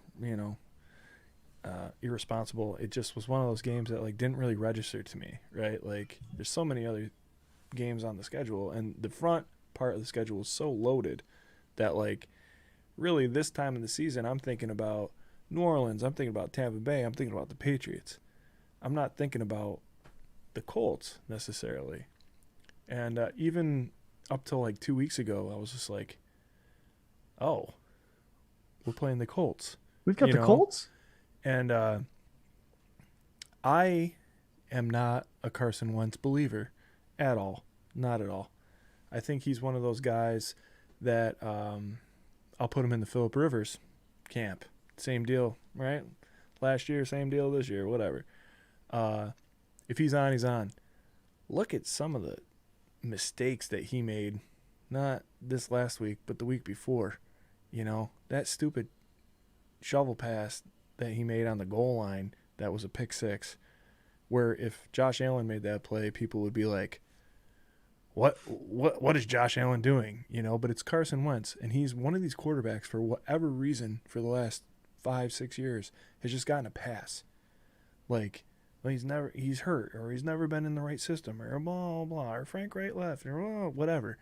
irresponsible. It just was one of those games that like didn't really register to me, right? Like there's so many other games on the schedule, and the front part of the schedule is so loaded that like really this time of the season I'm thinking about New Orleans, I'm thinking about Tampa Bay, I'm thinking about the Patriots. I'm not thinking about the Colts necessarily. And even up till like 2 weeks ago, I was just like, oh, we're playing the Colts. We've got the Colts? And I am not a Carson Wentz believer at all. Not at all. I think he's one of those guys that I'll put him in the Phillip Rivers camp. Same deal, right? Last year, same deal this year, whatever. If he's on, he's on. Look at some of the mistakes that he made, not this last week, but the week before. That stupid shovel pass that he made on the goal line, that was a pick 6, where if Josh Allen made that play, people would be like, what is Josh Allen doing? But it's Carson Wentz, and he's one of these quarterbacks, for whatever reason, for the last 5-6 years, has just gotten a pass. Like he's hurt, or he's never been in the right system, or blah, blah, or Frank Reich left, or blah, whatever.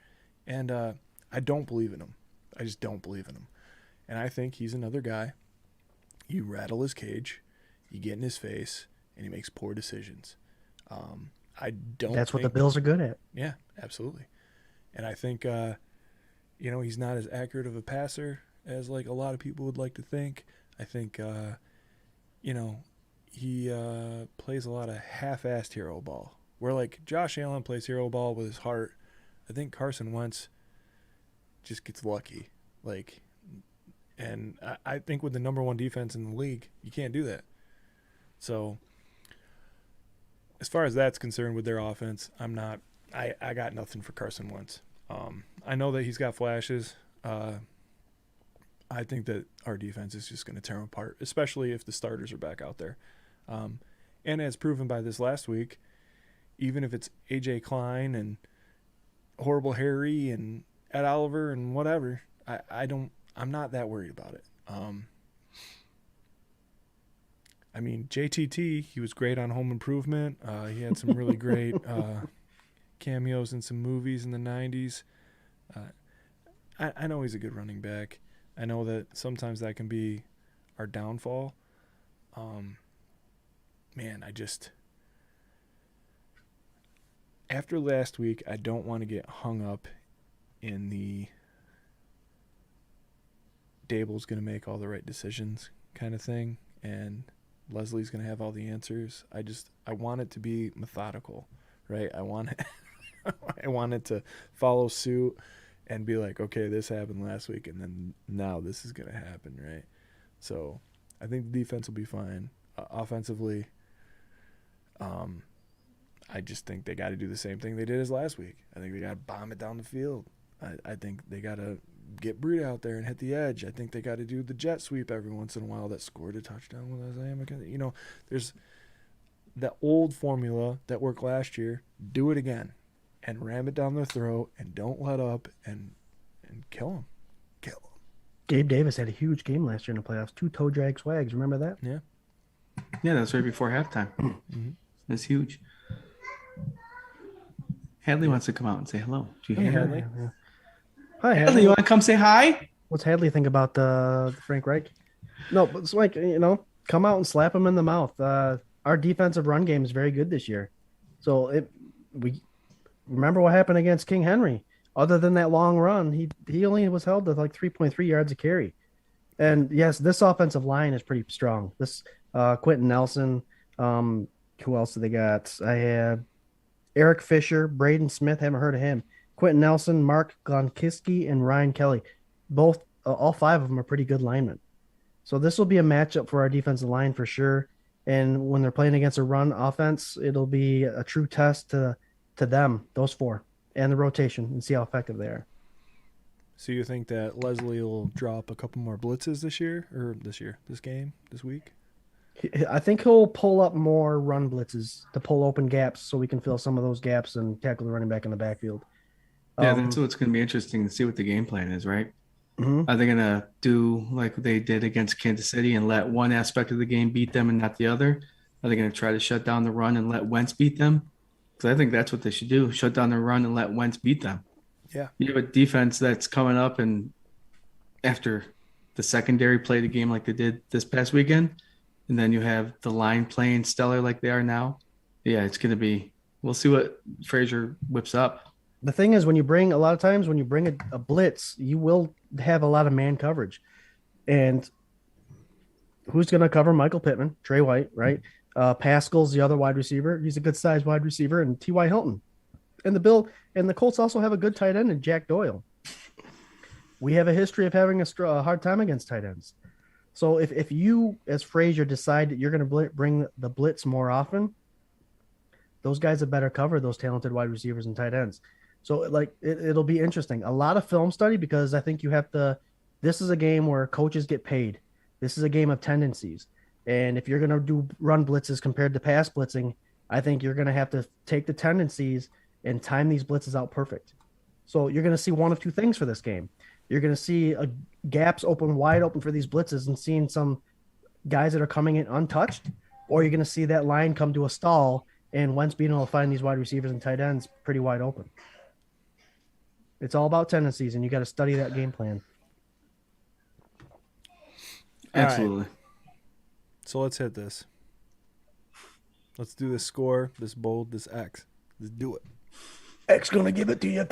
And I don't believe in him. I just don't believe in him. And I think he's another guy. You rattle his cage, you get in his face, and he makes poor decisions. That's what the Bills are good at. Yeah, absolutely. And I think, he's not as accurate of a passer as like a lot of people would like to think. I think, he plays a lot of half-assed hero ball. Where like Josh Allen plays hero ball with his heart, I think Carson Wentz just gets lucky. Like, and I think with the number one defense in the league, you can't do that. So as far as that's concerned with their offense, I got nothing for Carson Wentz. I know that he's got flashes. I think that our defense is just going to tear him apart, especially if the starters are back out there. And as proven by this last week, even if it's A.J. Klein and Horrible Harry and Ed Oliver and whatever, I'm not that worried about it. I mean, JTT, he was great on Home Improvement. He had some really great cameos in some movies in the 90s. I know he's a good running back. I know that sometimes that can be our downfall. Man, after last week, I don't want to get hung up in the Dable's going to make all the right decisions kind of thing, and Leslie's going to have all the answers. I want it to be methodical, right? I want it to follow suit and be like, okay, this happened last week, and then now this is going to happen, right? So I think the defense will be fine. Offensively, I just think they got to do the same thing they did as last week. I think they got to bomb it down the field. I think they got to get Breida out there and hit the edge. I think they got to do the jet sweep every once in a while that scored a touchdown with Isaiah McKenzie. You know, there's the old formula that worked last year. Do it again and ram it down their throat and don't let up and kill them. Kill them. Gabe Davis had a huge game last year in the playoffs. 2 toe drag swags. Remember that? Yeah. Yeah, that's right before halftime. Mm-hmm. That's huge. Hadley wants to come out and say hello. Do you hear Hadley? Yeah. Hi, Hadley, you want to come say hi? What's Hadley think about the Frank Reich? No, but it's like, come out and slap him in the mouth. Our defensive run game is very good this year. So we remember what happened against King Henry. Other than that long run, he only was held to like 3.3 yards a carry. And yes, this offensive line is pretty strong. This Quentin Nelson, who else do they got? I have Eric Fisher, Braden Smith, haven't heard of him. Quentin Nelson, Mark Gonkiski, and Ryan Kelly. Both, all 5 of them are pretty good linemen. So this will be a matchup for our defensive line for sure. And when they're playing against a run offense, it'll be a true test to them, those 4, and the rotation, and see how effective they are. So you think that Leslie will drop a couple more blitzes this week? I think he'll pull up more run blitzes to pull open gaps so we can fill some of those gaps and tackle the running back in the backfield. Yeah, that's what's going to be interesting to see what the game plan is, right? Mm-hmm. Are they going to do like they did against Kansas City and let one aspect of the game beat them and not the other? Are they going to try to shut down the run and let Wentz beat them? Because I think that's what they should do, shut down the run and let Wentz beat them. Yeah. You have a defense that's coming up, and after the secondary play the game like they did this past weekend, and then you have the line playing stellar like they are now. Yeah, it's going to be – we'll see what Frazier whips up. The thing is, when you bring a blitz, you will have a lot of man coverage. And who's going to cover Michael Pittman? Trey White, right? Pascal's the other wide receiver. He's a good-sized wide receiver, and T.Y. Hilton. And the Colts also have a good tight end in Jack Doyle. We have a history of having a hard time against tight ends. So if you, as Frazier, decide that you're going to bring the blitz more often, those guys have better cover those talented wide receivers and tight ends. So it'll be interesting. A lot of film study, because I think you have to – this is a game where coaches get paid. This is a game of tendencies. And if you're going to do run blitzes compared to pass blitzing, I think you're going to have to take the tendencies and time these blitzes out perfect. So you're going to see one of 2 things for this game. You're going to see gaps wide open for these blitzes and seeing some guys that are coming in untouched, or you're going to see that line come to a stall and Wentz being able to find these wide receivers and tight ends pretty wide open. It's all about tendencies, and you got to study that game plan. Absolutely. Right. So let's hit this. Let's do this score, this bold, this X. Let's do it. X going to give it to you.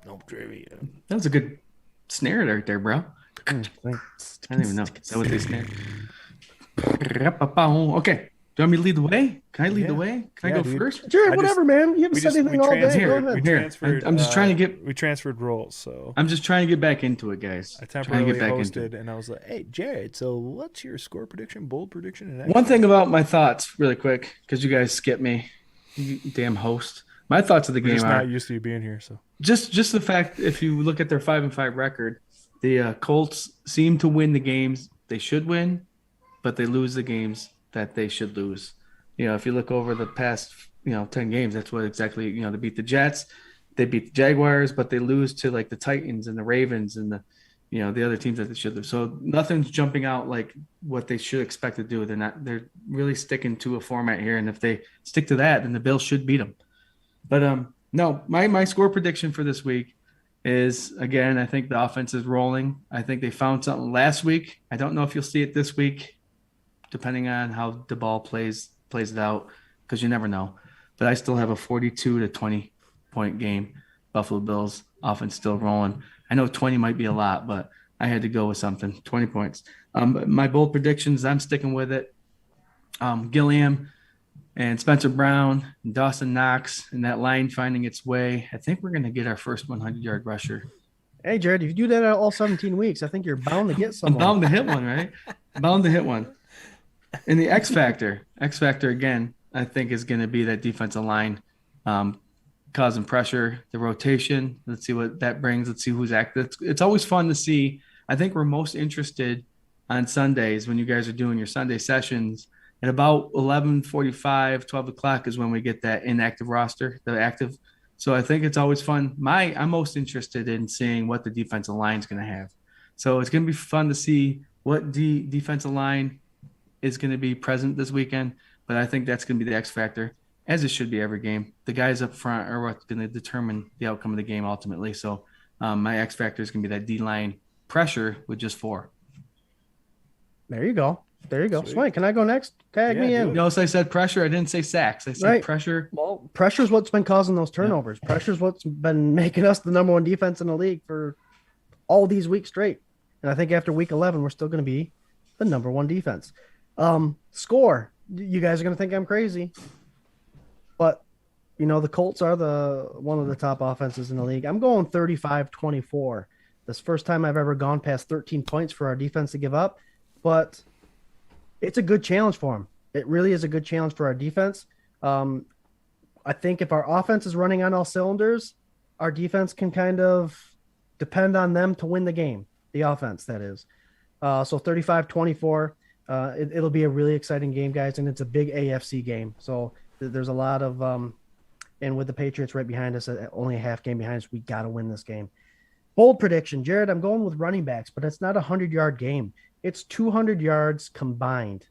No trivia. That was a good snare right there, bro. I don't even know. Is that what they snare? Okay. Do you want me to lead the way? Can I lead the Yeah. way? Can I Yeah, go dude. first? Jarrod, I whatever, man. You haven't We said just anything all day. Go transferred. ahead. I'm just trying to get. We transferred roles, so I'm just trying to get back into it, guys. I Trying to temporarily get back into hosted, it. and I was like, "Hey, Jarrod, so what's your score prediction, bold prediction, and One X thing about my thoughts, really quick, because you guys skip me, you damn host. My thoughts of the We're game just are not used to you being here, so just the fact if you look at their 5-5 record, the Colts seem to win the games they should win, but they lose the games that they should lose. If you look over the past 10 games, that's what exactly they beat the Jets, they beat the Jaguars, but they lose to like the Titans and the Ravens and the other teams that they should lose. So nothing's jumping out like what they should expect to do. They're really sticking to a format here, and if they stick to that, then the Bills should beat them. But no, my score prediction for this week is, again, I think the offense is rolling. I think they found something last week. I don't know if you'll see it this week, depending on how the ball plays it out, because you never know. But I still have a 42 to 20 point game. Buffalo Bills offense still rolling. I know 20 might be a lot, but I had to go with something. 20 points. My bold predictions, I'm sticking with it. Gilliam and Spencer Brown, and Dawson Knox, and that line finding its way. I think we're going to get our first 100-yard rusher. Hey, Jarrod, if you do that all 17 weeks, I think you're bound to get I'm someone. bound to hit one, right? Bound to hit one. And the X factor again, I think is going to be that defensive line causing pressure, the rotation. Let's see what that brings. Let's see who's active. It's always fun to see. I think we're most interested on Sundays when you guys are doing your Sunday sessions. At about 11:45, 12 o'clock is when we get that inactive roster, the active. So I think it's always fun. I'm most interested in seeing what the defensive line is going to have. So it's going to be fun to see what defensive line is going to be present this weekend. But I think that's going to be the X factor, as it should be every game. The guys up front are what's going to determine the outcome of the game ultimately. So my X factor is going to be that D-line pressure with just 4. There you go. Sweet. Swank, can I go next? Tag me in. Notice I said pressure. I didn't say sacks. I said pressure. Well, pressure's what's been causing those turnovers. Yeah. Pressure's what's been making us the number 1 defense in the league for all these weeks straight. And I think after week 11, we're still going to be the number 1 defense. Score. You guys are going to think I'm crazy. But, the Colts are one of the top offenses in the league. I'm going 35-24. This first time I've ever gone past 13 points for our defense to give up. But it's a good challenge for them. It really is a good challenge for our defense. I think if our offense is running on all cylinders, our defense can kind of depend on them to win the game. The offense, that is. So 35-24. It'll be a really exciting game, guys, and it's a big AFC game. So there's a lot of and with the Patriots right behind us, only a half game behind us, we got to win this game. Bold prediction, Jarrod, I'm going with running backs, but it's not a 100-yard game. It's 200 yards combined.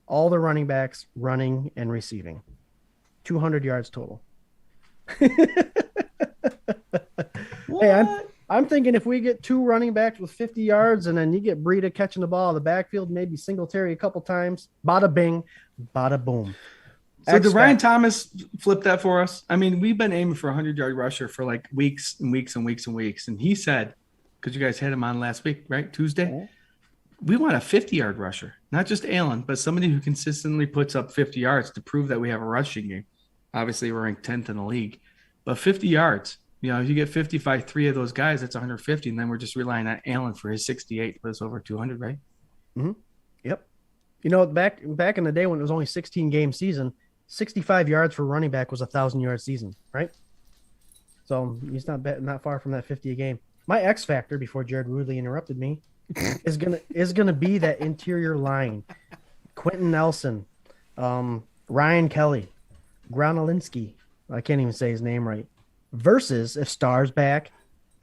All the running backs running and receiving. 200 yards total. Hey, I'm thinking if we get 2 running backs with 50 yards and then you get Breida catching the ball in the backfield, maybe Singletary a couple times, bada bing, bada boom. So did Ryan Thomas flip that for us? I mean, we've been aiming for a 100-yard rusher for like weeks and weeks and weeks and weeks. And he said, because you guys had him on last week, right? Tuesday? Yeah. We want a 50-yard rusher, not just Allen, but somebody who consistently puts up 50 yards to prove that we have a rushing game. Obviously, we're ranked 10th in the league, but 50 yards, if you get 55, 3 of those guys, that's 150, and then we're just relying on Allen for his 68 to put us over 200, right? Mm-hmm. Yep. Back in the day when it was only 16-game season, 65 yards for running back was a 1,000-yard season, right? So he's not far from that 50 a game. My X factor, before Jarrod rudely interrupted me, is gonna be that interior line. Quentin Nelson, Ryan Kelly, Gronolinski, I can't even say his name right. Versus if Starr's back,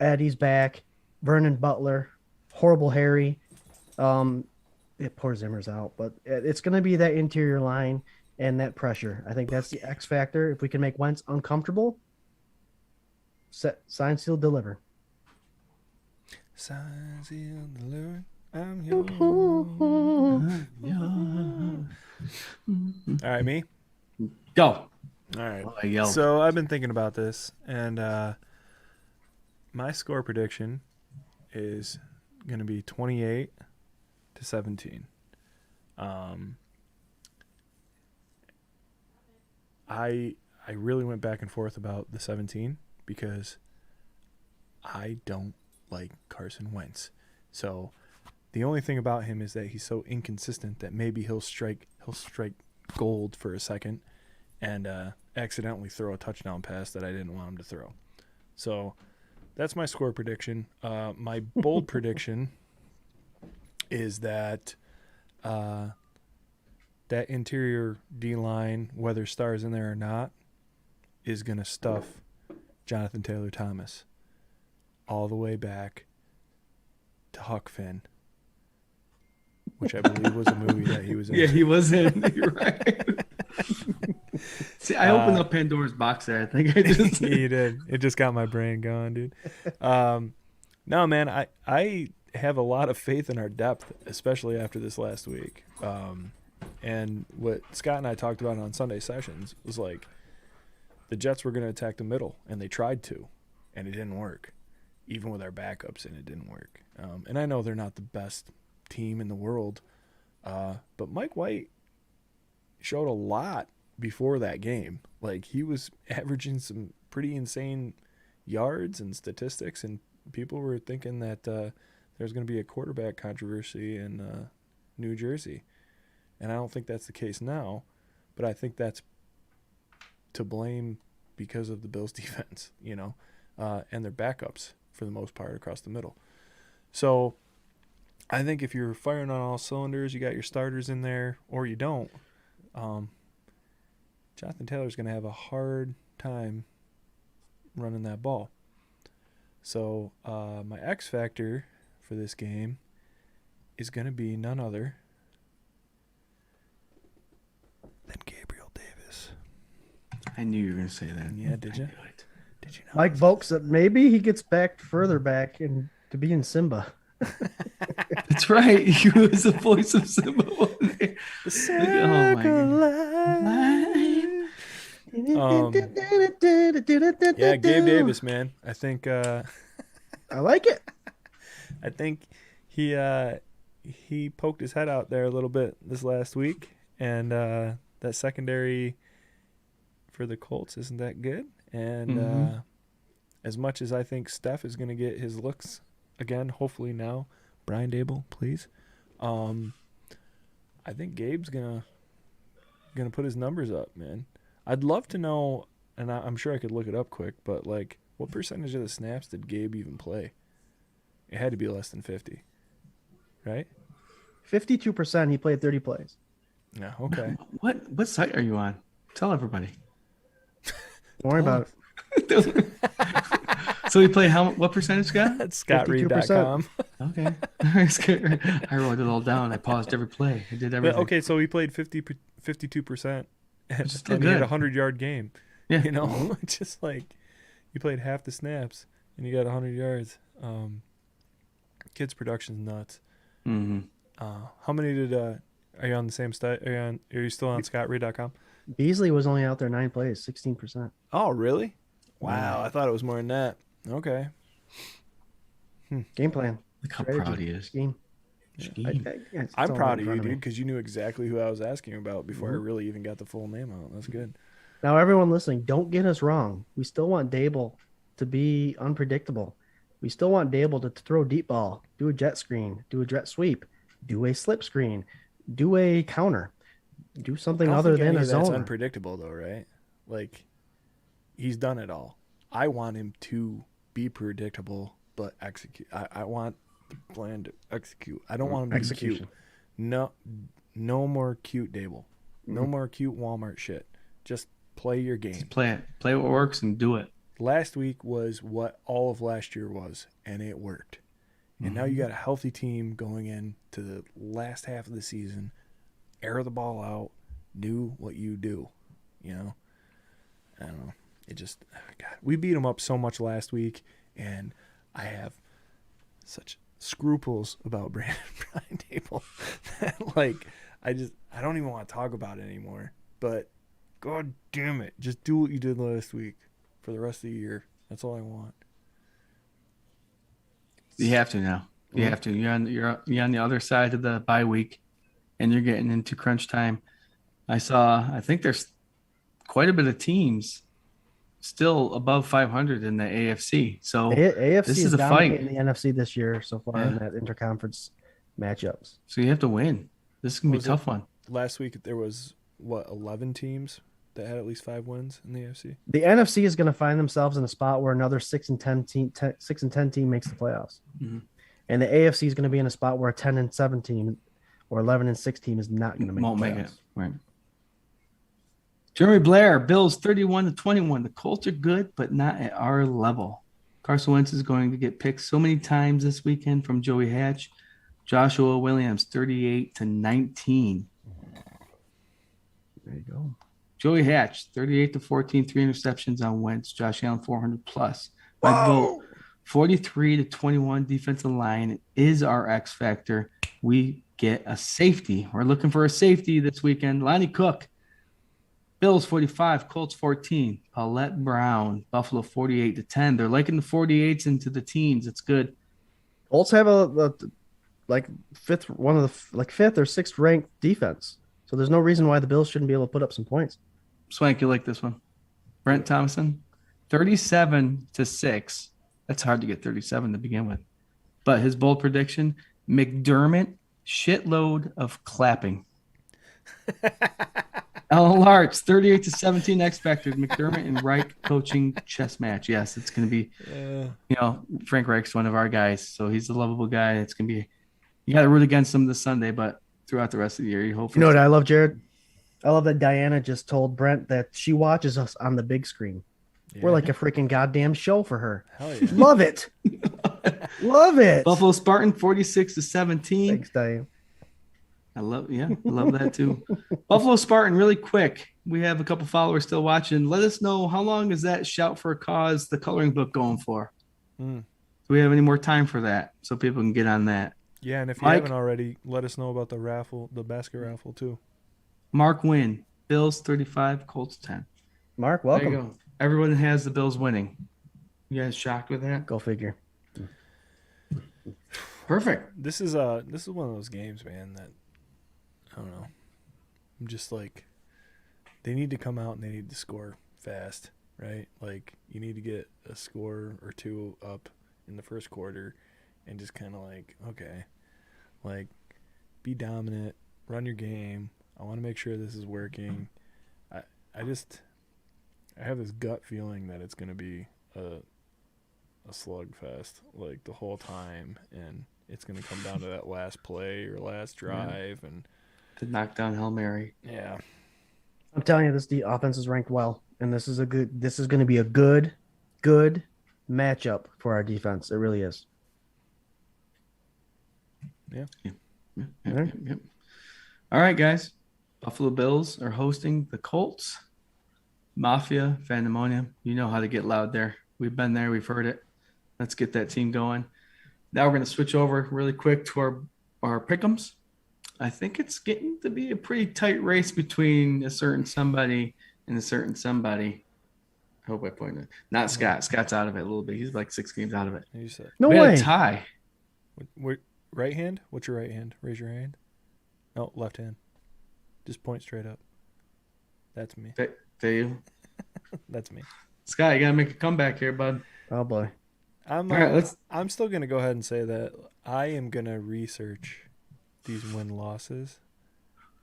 Eddie's back, Vernon Butler, Horrible Harry, poor Zimmer's out, but it's gonna be that interior line and that pressure. I think that's the X factor. If we can make Wentz uncomfortable, sign, seal, deliver. Sign, seal, deliver. I'm yours. All right, me? Go. All right. So I've been thinking about this, and my score prediction is going to be 28-17. Um, I really went back and forth about the 17 because I don't like Carson Wentz. So the only thing about him is that he's so inconsistent that maybe he'll strike gold for a second and accidentally throw a touchdown pass that I didn't want him to throw. So that's my score prediction. My bold prediction is that that interior D-line, whether Starr's in there or not, is going to stuff Jonathan Taylor Thomas all the way back to Huck Finn, which I believe was a movie that he was in. Yeah, he was in. You're right. See, I opened up Pandora's box there. I think I just You did. It just got my brain going, dude. No, man, I have a lot of faith in our depth, especially after this last week. And what Scott and I talked about on Sunday sessions was like the Jets were going to attack the middle, and they tried to, and it didn't work. Even with our backups, and it didn't work. And I know they're not the best team in the world, but Mike White showed a lot before that game. Like, he was averaging some pretty insane yards and statistics, and people were thinking that there's going to be a quarterback controversy in New Jersey. And I don't think that's the case now, but I think that's to blame because of the Bills' defense, and their backups for the most part across the middle. So I think if you're firing on all cylinders, you got your starters in there, or you don't, Jonathan Taylor's going to have a hard time running that ball. So my X factor for this game is going to be none other than Gabriel Davis. I knew you were going to say that. Yeah, did you? I knew it. Did you know? Mike Volks that maybe he gets back further back and to be in Simba. That's right. He was the voice of Simba. Wasn't he? Oh my God. Yeah, Gabe Davis, man. I think I like it. I think he poked his head out there a little bit this last week, and that secondary for the Colts isn't that good. And as much as I think Steph is going to get his looks again, hopefully now, Brian Dable, please. I think Gabe's gonna put his numbers up, man. I'd love to know, and I'm sure I could look it up quick, but like, what percentage of the snaps did Gabe even play? It had to be less than 50, right? 52%. He played 30 plays. Yeah. Okay. What site are you on? Tell everybody. Don't worry about it. So he played what percentage, Scott? That's ScottReed.com. Okay. I wrote it all down. I paused every play. I did everything. Okay, so he played 52%, and Still he had good. a 100-yard game. Yeah. Just like you played half the snaps and you got 100 yards. Kid's production's nuts. Mm-hmm. How many did? Are you on the same site? Are you still on ScottReed.com? Beasley was only out there 9 plays, 16%. Oh, really? Wow, I thought it was more than that. Okay. Game plan. Look how Strategy. proud he is. Scheme. It's I'm all proud in of you, front dude, me. because you knew exactly who I was asking about before I really even got the full name out. That's good. Now, everyone listening, don't get us wrong. We still want Dable to be unpredictable. We still want Dable to throw deep ball, do a jet screen, do a jet sweep, do a slip screen, do a counter, do something I don't other think than any a of that's zone. unpredictable, though, right? Like, he's done it all. I want him to be predictable, but execute. I want the plan to execute. I don't want him to be cute. No more cute Dable. No more cute Walmart shit. Just play your game. Just play it. Play what works and do it. Last week was what all of last year was, and it worked. And now you got a healthy team going into the last half of the season. Air the ball out. Do what you do. I don't know. It just, God, we beat them up so much last week, and I have such scruples about Brian Dable that, like, I don't even want to talk about it anymore. But, God damn it, just do what you did last week for the rest of the year. That's all I want. You have to now. You have to. You're on the other side of the bye week. and you're getting into crunch time. I think there's quite a bit of teams still above 500 in the AFC. So AFC this is is a dominating fight. the NFC this year so far in Yeah. that interconference matchups. So you have to win. This is going to be a Was it- tough one. Last week there was 11 teams that had at least 5 wins in the AFC. The NFC is going to find themselves in a spot where another 6-10 team makes the playoffs, Mhm. and the AFC is going to be in a spot where a 10-7 team or 11-6 team is not going to make Won't the make playoffs. it. Right. Jeremy Blair, Bills 31-21. The Colts are good, but not at our level. Carson Wentz is going to get picked so many times this weekend from Joey Hatch. Joshua Williams 38-19. There you go. Joey Hatch 38-14, 3 interceptions on Wentz. Josh Allen 400 plus. My vote 43-21. Defensive line is our X factor. We get a safety. We're looking for a safety this weekend. Lonnie Cook. Bills 45, Colts 14. Paulette Brown, Buffalo 48-10. They're liking the 48s into the teens. It's good. Colts have a fifth or sixth ranked defense, so there's no reason why the Bills shouldn't be able to put up some points. Swank, you like this one? Brent Thomason, 37-6. That's hard to get 37 to begin with. But his bold prediction: McDermott, shitload of clapping. Alan Larch, 38-17 X Factors. McDermott and Reich coaching chess match. Yes, it's going to be, Frank Reich's one of our guys, so he's a lovable guy. It's going to be, you got to root against him this Sunday, but throughout the rest of the year, you hope. You know what I love, Jarrod? I love that Diana just told Brent that she watches us on the big screen. Yeah. We're like a freaking goddamn show for her. Hell yeah. Love it. Love it. Buffalo Spartan, 46-17. Thanks, Diane. I love that too. Buffalo Spartan, really quick. We have a couple followers still watching. Let us know, how long is that Shout for a Cause, the coloring book, going for? Do we have any more time for that so people can get on that? Yeah, and if you Mike? haven't already, let us know about the raffle, the basket raffle too. Mark Wynn, Bills 35, Colts 10. Mark, There welcome. you go. Everyone has the Bills winning. You guys shocked with that? Go figure. Perfect. This is one of those games, man, that I don't know. I'm just like, they need to come out and they need to score fast, right? Like, you need to get a score or two up in the first quarter and just kind of like, okay, like, be dominant, run your game. I want to make sure this is working. I have this gut feeling that it's going to be a slugfest, like, the whole time, and it's going to come down to that last play or last drive, and The knockdown Hail Mary. yeah. I'm telling you, the offense is ranked well, and this is going to be a good matchup for our defense. It really is. Yeah. Yep. All right, guys. Buffalo Bills are hosting the Colts. Mafia, Fandemonium. You know how to get loud there. We've been there. We've heard it. Let's get that team going. Now we're going to switch over really quick to our pick'ems. I think it's getting to be a pretty tight race between a certain somebody and a certain somebody. I hope I pointed. Not Scott. Scott's out of it a little bit. He's like 6 games out of it. You said No We had way. a tie. right hand? What's your right hand? Raise your hand. No, left hand. Just point straight up. That's me. There you. That's me. Scott, you got to make a comeback here, bud. Oh boy. All right, I'm still gonna go ahead and say that I am gonna research these win-losses,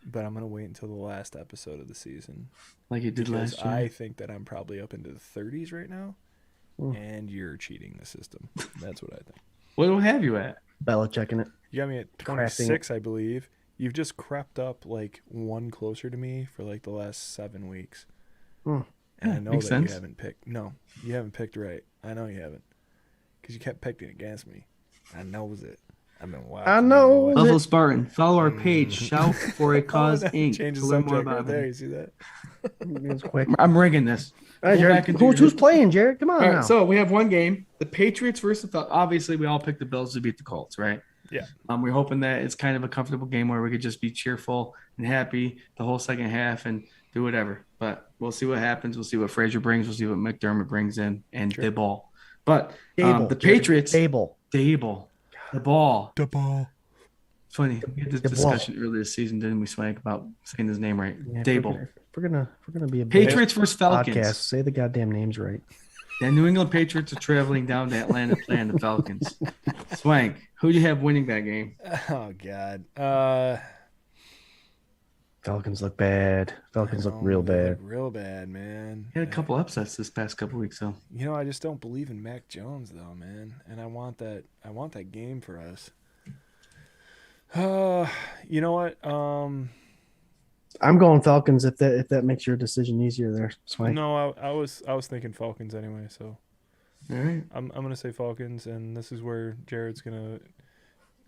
but I'm gonna wait until the last episode of the season like you did because last year. I think that I'm probably up into the 30s right now, Hmm. and you're cheating the system. That's what I think. What do I have you at? Belichicking it. You got me at 26, I believe. You've just crept up like one closer to me for like the last 7 weeks. Hmm. And Yeah, I know makes that sense. you haven't picked. No, you haven't picked right. I know you haven't. Because you kept picking against me. I knows it. I've been watching. I know. Buffalo Spartan. Follow our page. Shout for a cause Inc. Change to the learn more subject about right there. them. You see that? It's quick. I'm rigging this. All right, Go back Jarrod. and do Who's yours. playing, Jarrod? Come on All now. right, so we have one game. The Patriots versus the obviously we all picked the Bills to beat the Colts, right? Yeah. We're hoping that it's kind of a comfortable game where we could just be cheerful and happy the whole second half and do whatever. But we'll see what happens. We'll see what Frazier brings. We'll see what McDermott brings in and the ball. But Dable, the Jarrod. Patriots, Dable. the ball. The ball. It's funny. We had this discussion earlier this season, didn't we, Swank, about saying his name right? Yeah, Dable. If we're gonna be a Patriots versus Falcons. podcast, say the goddamn names right. The New England Patriots are traveling down to Atlanta playing the Falcons. Swank, who do you have winning that game? Oh God. Falcons look bad. Falcons look real bad. Real bad, man. He had a couple upsets this past couple weeks, though. You know, I just don't believe in Mac Jones, though, man. And I want that game for us. You know what? I'm going Falcons if that makes your decision easier there, Swank. No, I was thinking Falcons anyway. So, all right, I'm gonna say Falcons, and this is where Jarrod's gonna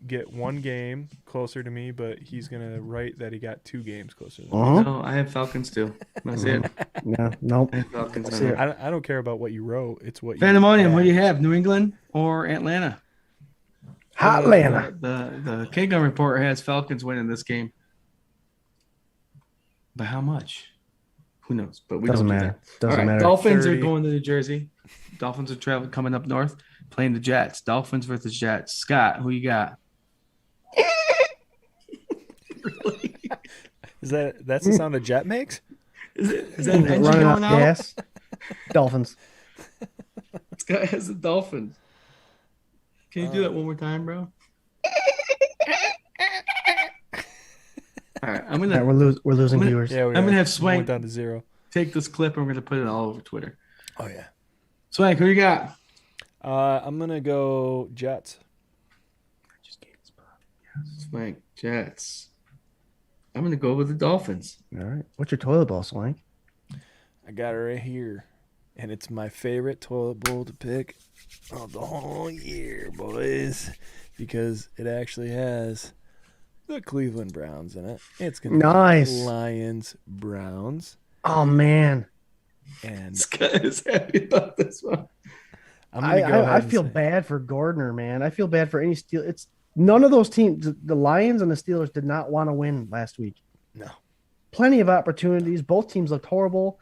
get one game closer to me, but he's gonna write that he got 2 games closer than me. No, I have Falcons too. That's it. Yeah, nope. I have Falcons. I don't care about what you wrote. It's what you Fandemonium, what do you have? New England or Atlanta? Atlanta. The K-Gun report has Falcons winning this game. By how much? Who knows? But we Doesn't don't do matter. that. Doesn't matter. Dolphins 30. are going to New Jersey. Dolphins are coming up north, playing the Jets. Dolphins versus Jets. Scott, who you got? Really? That's the sound a jet makes? Is that an engine Running out going out? gas. Dolphins. Scott has the Dolphins. Can you do that one more time, bro? All right, I'm gonna. We're losing viewers. Yeah, I'm gonna have Went Swank down to 0. take this clip and we're gonna put it all over Twitter. Oh yeah. Swank, who you got? I'm gonna go Jets. Swank, Jets. I'm gonna go with the Dolphins. All right. What's your toilet bowl, Swank? I got it right here, and it's my favorite toilet bowl to pick of the whole year, boys, because it actually has the Cleveland Browns in it. It's gonna Nice. be Lions Browns, Oh man. Scott and is happy about this one. I'm gonna go ahead I and feel say- bad for Gardner, man. I feel bad for any Steel. It's none of those teams. The Lions and the Steelers did not want to win last week. No. Plenty of opportunities. Both teams looked horrible.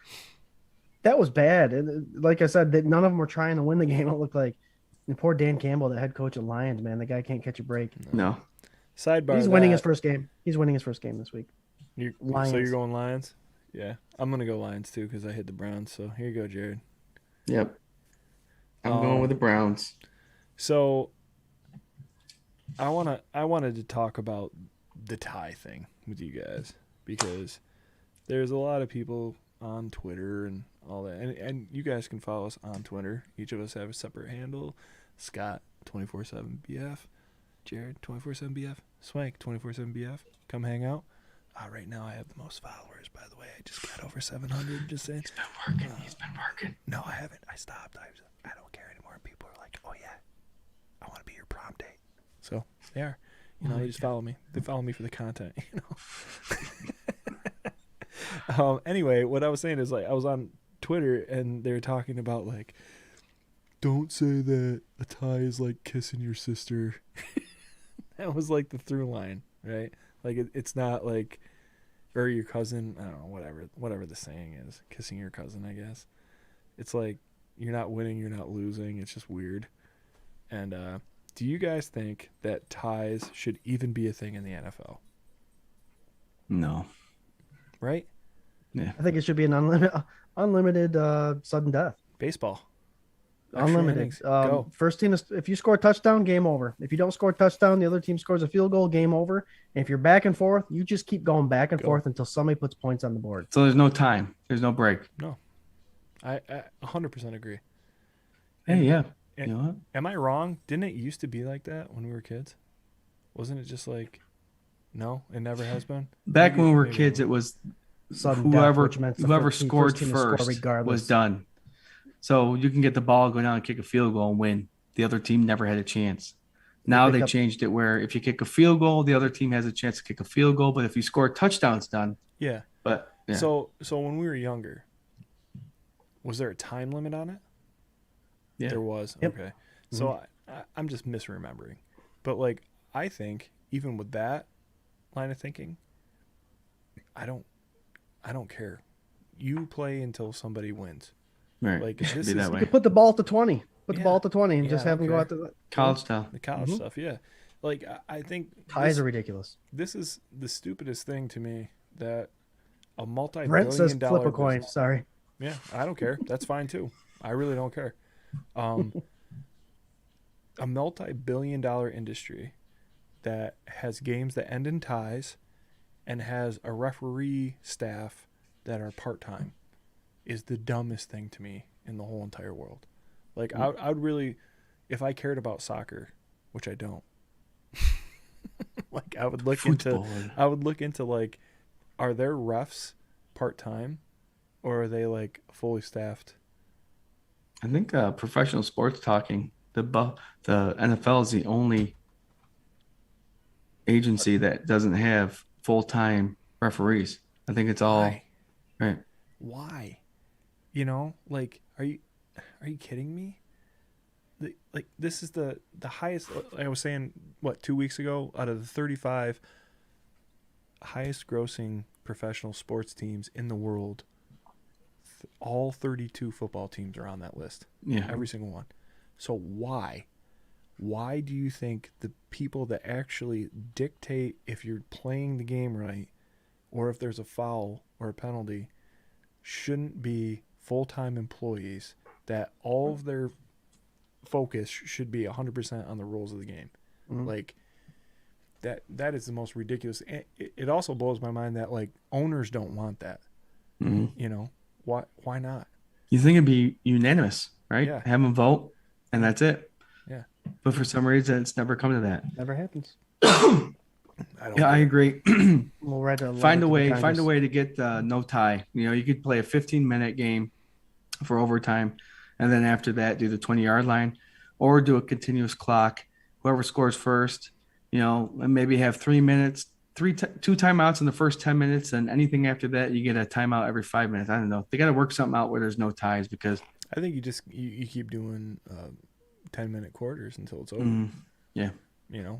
That was bad. And like I said, that none of them were trying to win the game. It looked like. And poor Dan Campbell, the head coach of Lions, man. The guy can't catch a break. No. Sidebar. He's winning his first game. He's winning his first game this week. So Lions. you're going Lions? Yeah, I'm gonna go Lions too because I hit the Browns. So here you go, Jarrod. Yep. I'm going with the Browns. So I wanted to talk about the tie thing with you guys because there's a lot of people on Twitter and all that, and you guys can follow us on Twitter. Each of us have a separate handle. Scott 24/7BF, Jarrod 24/7BF, Swank 24/7BF. Come hang out. Right now I have the most followers, by the way. I just got over 700. Just saying. He's been working. No, I haven't. I stopped. I don't care anymore. And people are like, "Oh yeah, I want to be your prom date." So they are. You know, they just follow me. They follow me for the content. You know. Anyway, what I was saying is like I was on Twitter and they were talking about like, don't say that a tie is like kissing your sister. That was like the through line, right? Like it's not like, or your cousin. I don't know, whatever the saying is, kissing your cousin. I guess it's like you're not winning, you're not losing. It's just weird. And do you guys think that ties should even be a thing in the NFL? No. Right? Yeah. I think it should be an unlimited sudden death. Baseball. Extra Unlimited. innings. Go. First team, if you score a touchdown, game over. If you don't score a touchdown, the other team scores a field goal, game over. And if you're back and forth, you just keep going back and forth until somebody puts points on the board. So there's no time. There's no break. No. I 100% agree. Hey, yeah. And- You know what? Am I wrong? Didn't it used to be like that when we were kids? Wasn't it just like, no, it never has been? Back Maybe- when we were maybe kids, I'm it was Sudden death, whoever which meant the whoever first team scored to score first regardless. was done. So you can get the ball, go down and kick a field goal and win. The other team never had a chance. Now they changed it where if you kick a field goal, the other team has a chance to kick a field goal. But if you score a touchdown, it's done. Yeah. But yeah. So when we were younger, was there a time limit on it? Yeah. There was. Yep. Okay. So I'm just misremembering. But like I think even with that line of thinking, I don't care. You play until somebody wins. Right. Like It should this be is that You way. could put the ball at the 20. Put the Yeah. ball at the 20 and Yeah, just I have them don't go care. out to the College style. The college stuff, yeah. Like I think Ties are ridiculous. this is the stupidest thing to me, that a Brent says multi-billion flip dollar a coin. business. Sorry. Yeah, I don't care. That's fine too. I really don't care. Um, a multi-billion dollar industry that has games that end in ties and has a referee staff that are part-time is the dumbest thing to me in the whole entire world. Like I would really, if I cared about soccer, which I don't, like I would look into like, are their refs part-time or are they like fully staffed? I think professional sports talking, the NFL is the only agency that doesn't have full-time referees. I think it's all Why? right. Why? Like, are you kidding me? Like this is the highest. I was saying, what, 2 weeks ago, out of the 35 highest grossing professional sports teams in the world, all 32 football teams are on that list. Yeah. Every single one. So why do you think the people that actually dictate if you're playing the game right or if there's a foul or a penalty shouldn't be full-time employees that all of their focus should be 100% on the rules of the game? Like that is the most ridiculous. It also blows my mind that like owners don't want that. Why not? You think it'd be unanimous, right? Yeah. Have them vote, and that's it. Yeah. But for some reason, it's never come to that. Never happens. I agree. We'll write a Find a letter to the Congress. way to get no tie. You could play a 15-minute game for overtime, and then after that, do the 20-yard line, or do a continuous clock. Whoever scores first, and maybe have 3 minutes, two timeouts in the first 10 minutes, and anything after that, you get a timeout every 5 minutes. I don't know. They got to work something out where there's no ties, because I think you keep doing 10-minute quarters until it's over. Yeah.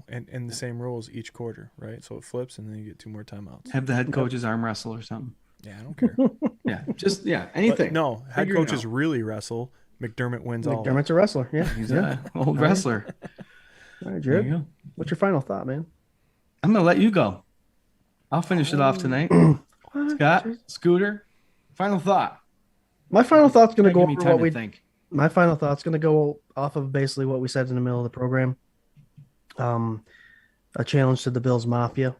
And the same rules each quarter, right? So it flips, and then you get 2 more timeouts. Have the head coaches arm wrestle or something. Yeah, I don't care. Anything. But no, head Figure it coaches out. really wrestle. McDermott wins all. McDermott's a wrestler. Yeah. He's an old wrestler. All right, There you Jarrod. go. What's your final thought, man? I'm gonna let you go. I'll finish it off tonight. Scott, Scooter, final thought. My final thought's going to go Give me over time what to we. think. My final thought's going to go off of basically what we said in the middle of the program. A challenge to the Bills Mafia.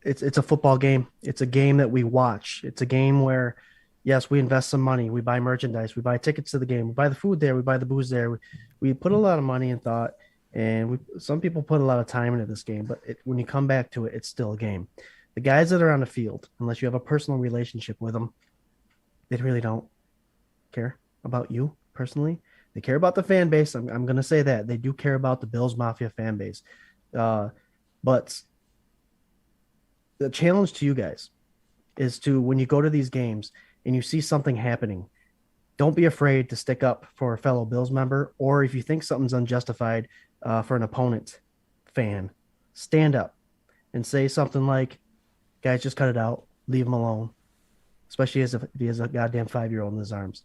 It's a football game. It's a game that we watch. It's a game where, yes, we invest some money. We buy merchandise. We buy tickets to the game. We buy the food there. We buy the booze there. We put a lot of money and thought, and some people put a lot of time into this game. But when you come back to it, it's still a game. The guys that are on the field, unless you have a personal relationship with them, they really don't care about you personally. They care about the fan base. I'm going to say that. They do care about the Bills Mafia fan base. But the challenge to you guys is to, when you go to these games and you see something happening, don't be afraid to stick up for a fellow Bills member, or if you think something's unjustified for an opponent fan, stand up and say something like, guys, just cut it out. Leave him alone, especially if he has a goddamn 5-year-old in his arms.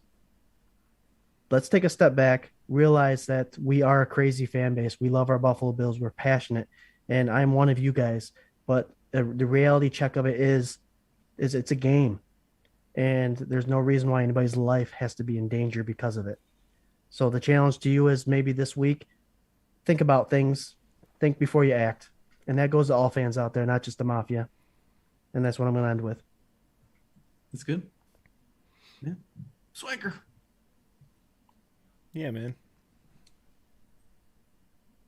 Let's take a step back, realize that we are a crazy fan base. We love our Buffalo Bills. We're passionate, and I'm one of you guys. But the reality check of it is it's a game, and there's no reason why anybody's life has to be in danger because of it. So the challenge to you is maybe this week, think about things, think before you act. And that goes to all fans out there, not just the Mafia. And that's what I'm going to end with. That's good. Yeah. Swanker. Yeah, man.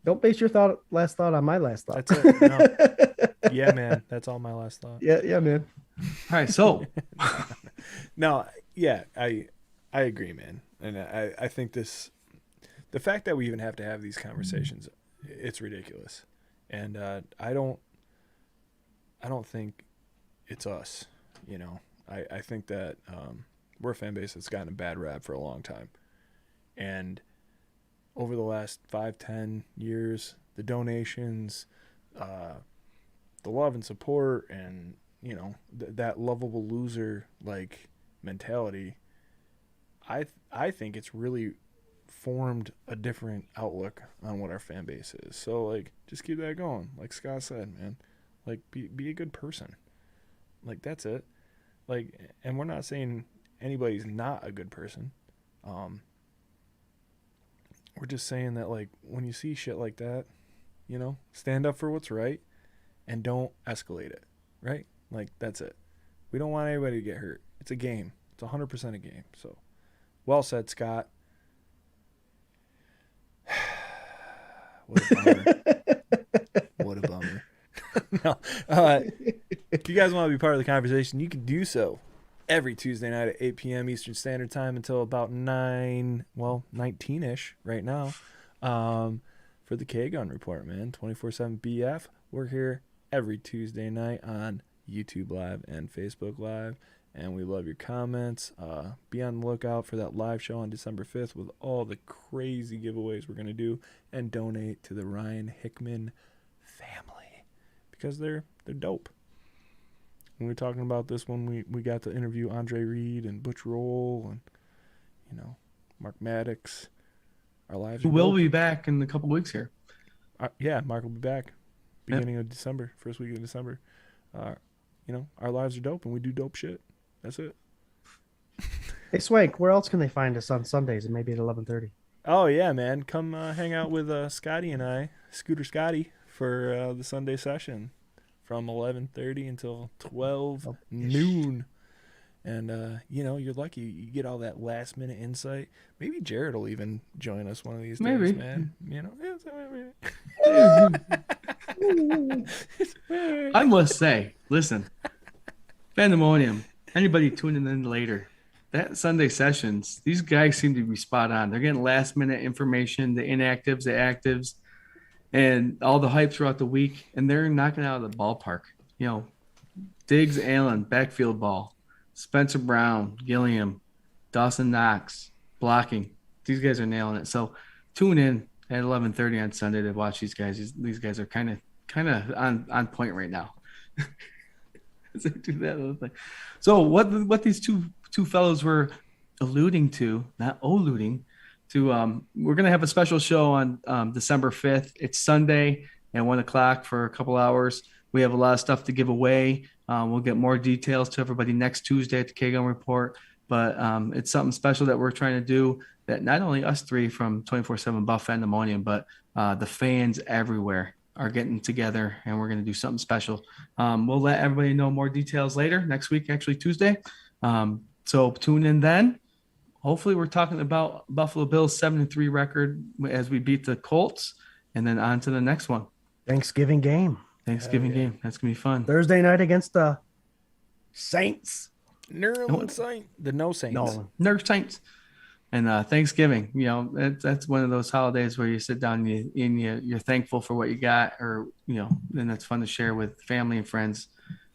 Don't base your last thought on my last thought. That's it. No. Yeah, man. That's all my last thought. Yeah, man. All right. So, No, yeah, I agree, man. And I think the fact that we even have to have these conversations, it's ridiculous. And I don't think it's us, I think that we're a fan base that's gotten a bad rap for a long time. And over the last 5-10 years, the donations, the love and support, and that lovable loser like mentality, I think it's really formed a different outlook on what our fan base is. So, like, just keep that going. Like Scott said, man, like, be a good person. Like, that's it. Like, and we're not saying anybody's not a good person. We're just saying that, like, when you see shit like that, you know, stand up for what's right and don't escalate it, right? Like, that's it. We don't want anybody to get hurt. It's a game. It's 100% a game. So, well said, Scott. What a bummer. What a bummer. No. If you guys want to be part of the conversation, you can do so every Tuesday night at 8 p.m. Eastern Standard Time until about 19-ish right now, for the K-Gun Report, man. 24/7 BF. We're here every Tuesday night on YouTube Live and Facebook Live, and we love your comments. Be on the lookout for that live show on December 5th with all the crazy giveaways we're going to do, and donate to the Ryan Hickman family because they're dope. When we were talking about this one, we got to interview Andre Reed and Butch Roll and, you know, Mark Maddox. Our lives Who will be back in a couple weeks here. Yeah, Mark will be back beginning of December, first week of December. You know, our lives are dope and we do dope shit. That's it. Hey, Swank, where else can they find us on Sundays and maybe at 11:30? Oh, yeah, man. Come hang out with Scotty and I, Scooter Scotty, for the Sunday session from 11:30 until 12 noon. And, you know, you're lucky. You get all that last-minute insight. Maybe Jarrod will even join us one of these days, man. You know? I must say, listen, Fandemonium, anybody tuning in later, that Sunday sessions, these guys seem to be spot on. They're getting last-minute information, the inactives, the actives, and all the hype throughout the week, and they're knocking out of the ballpark. You know, Diggs, Allen, backfield ball. Spencer Brown, Gilliam, Dawson Knox, blocking. These guys are nailing it. So tune in at 11:30 on Sunday to watch these guys. These guys are kind of on point right now. So what these two fellows were alluding to, we're gonna have a special show on December 5th. It's Sunday at 1 o'clock for a couple hours. We have a lot of stuff to give away. We'll get more details to everybody next Tuesday at the K-Gun Report. But it's something special that we're trying to do that not only us three from 24/7 Buff Fandemonium, but the fans everywhere are getting together, and we're going to do something special. We'll let everybody know more details later next week, actually Tuesday. So tune in then. Hopefully we're talking about Buffalo Bills 7-3 record as we beat the Colts, and then on to the next one. Thanksgiving game. That's going to be fun. Thursday night against the Saints. The Saints. Nerve Saints. And Thanksgiving, you know, that's one of those holidays where you sit down and you're thankful for what you got, or, you know, and that's fun to share with family and friends.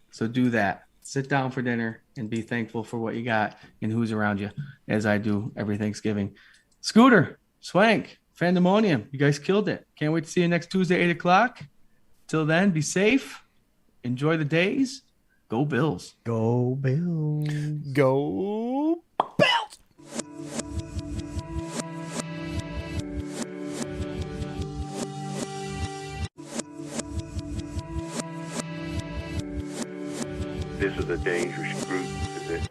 So do that. Sit down for dinner and be thankful for what you got and who's around you, as I do every Thanksgiving. Scooter, Swank, Fandemonium, you guys killed it. Can't wait to see you next Tuesday, 8 o'clock. Till then, be safe. Enjoy the days. Go Bills. Go Bills. Go Bills. This is a dangerous group that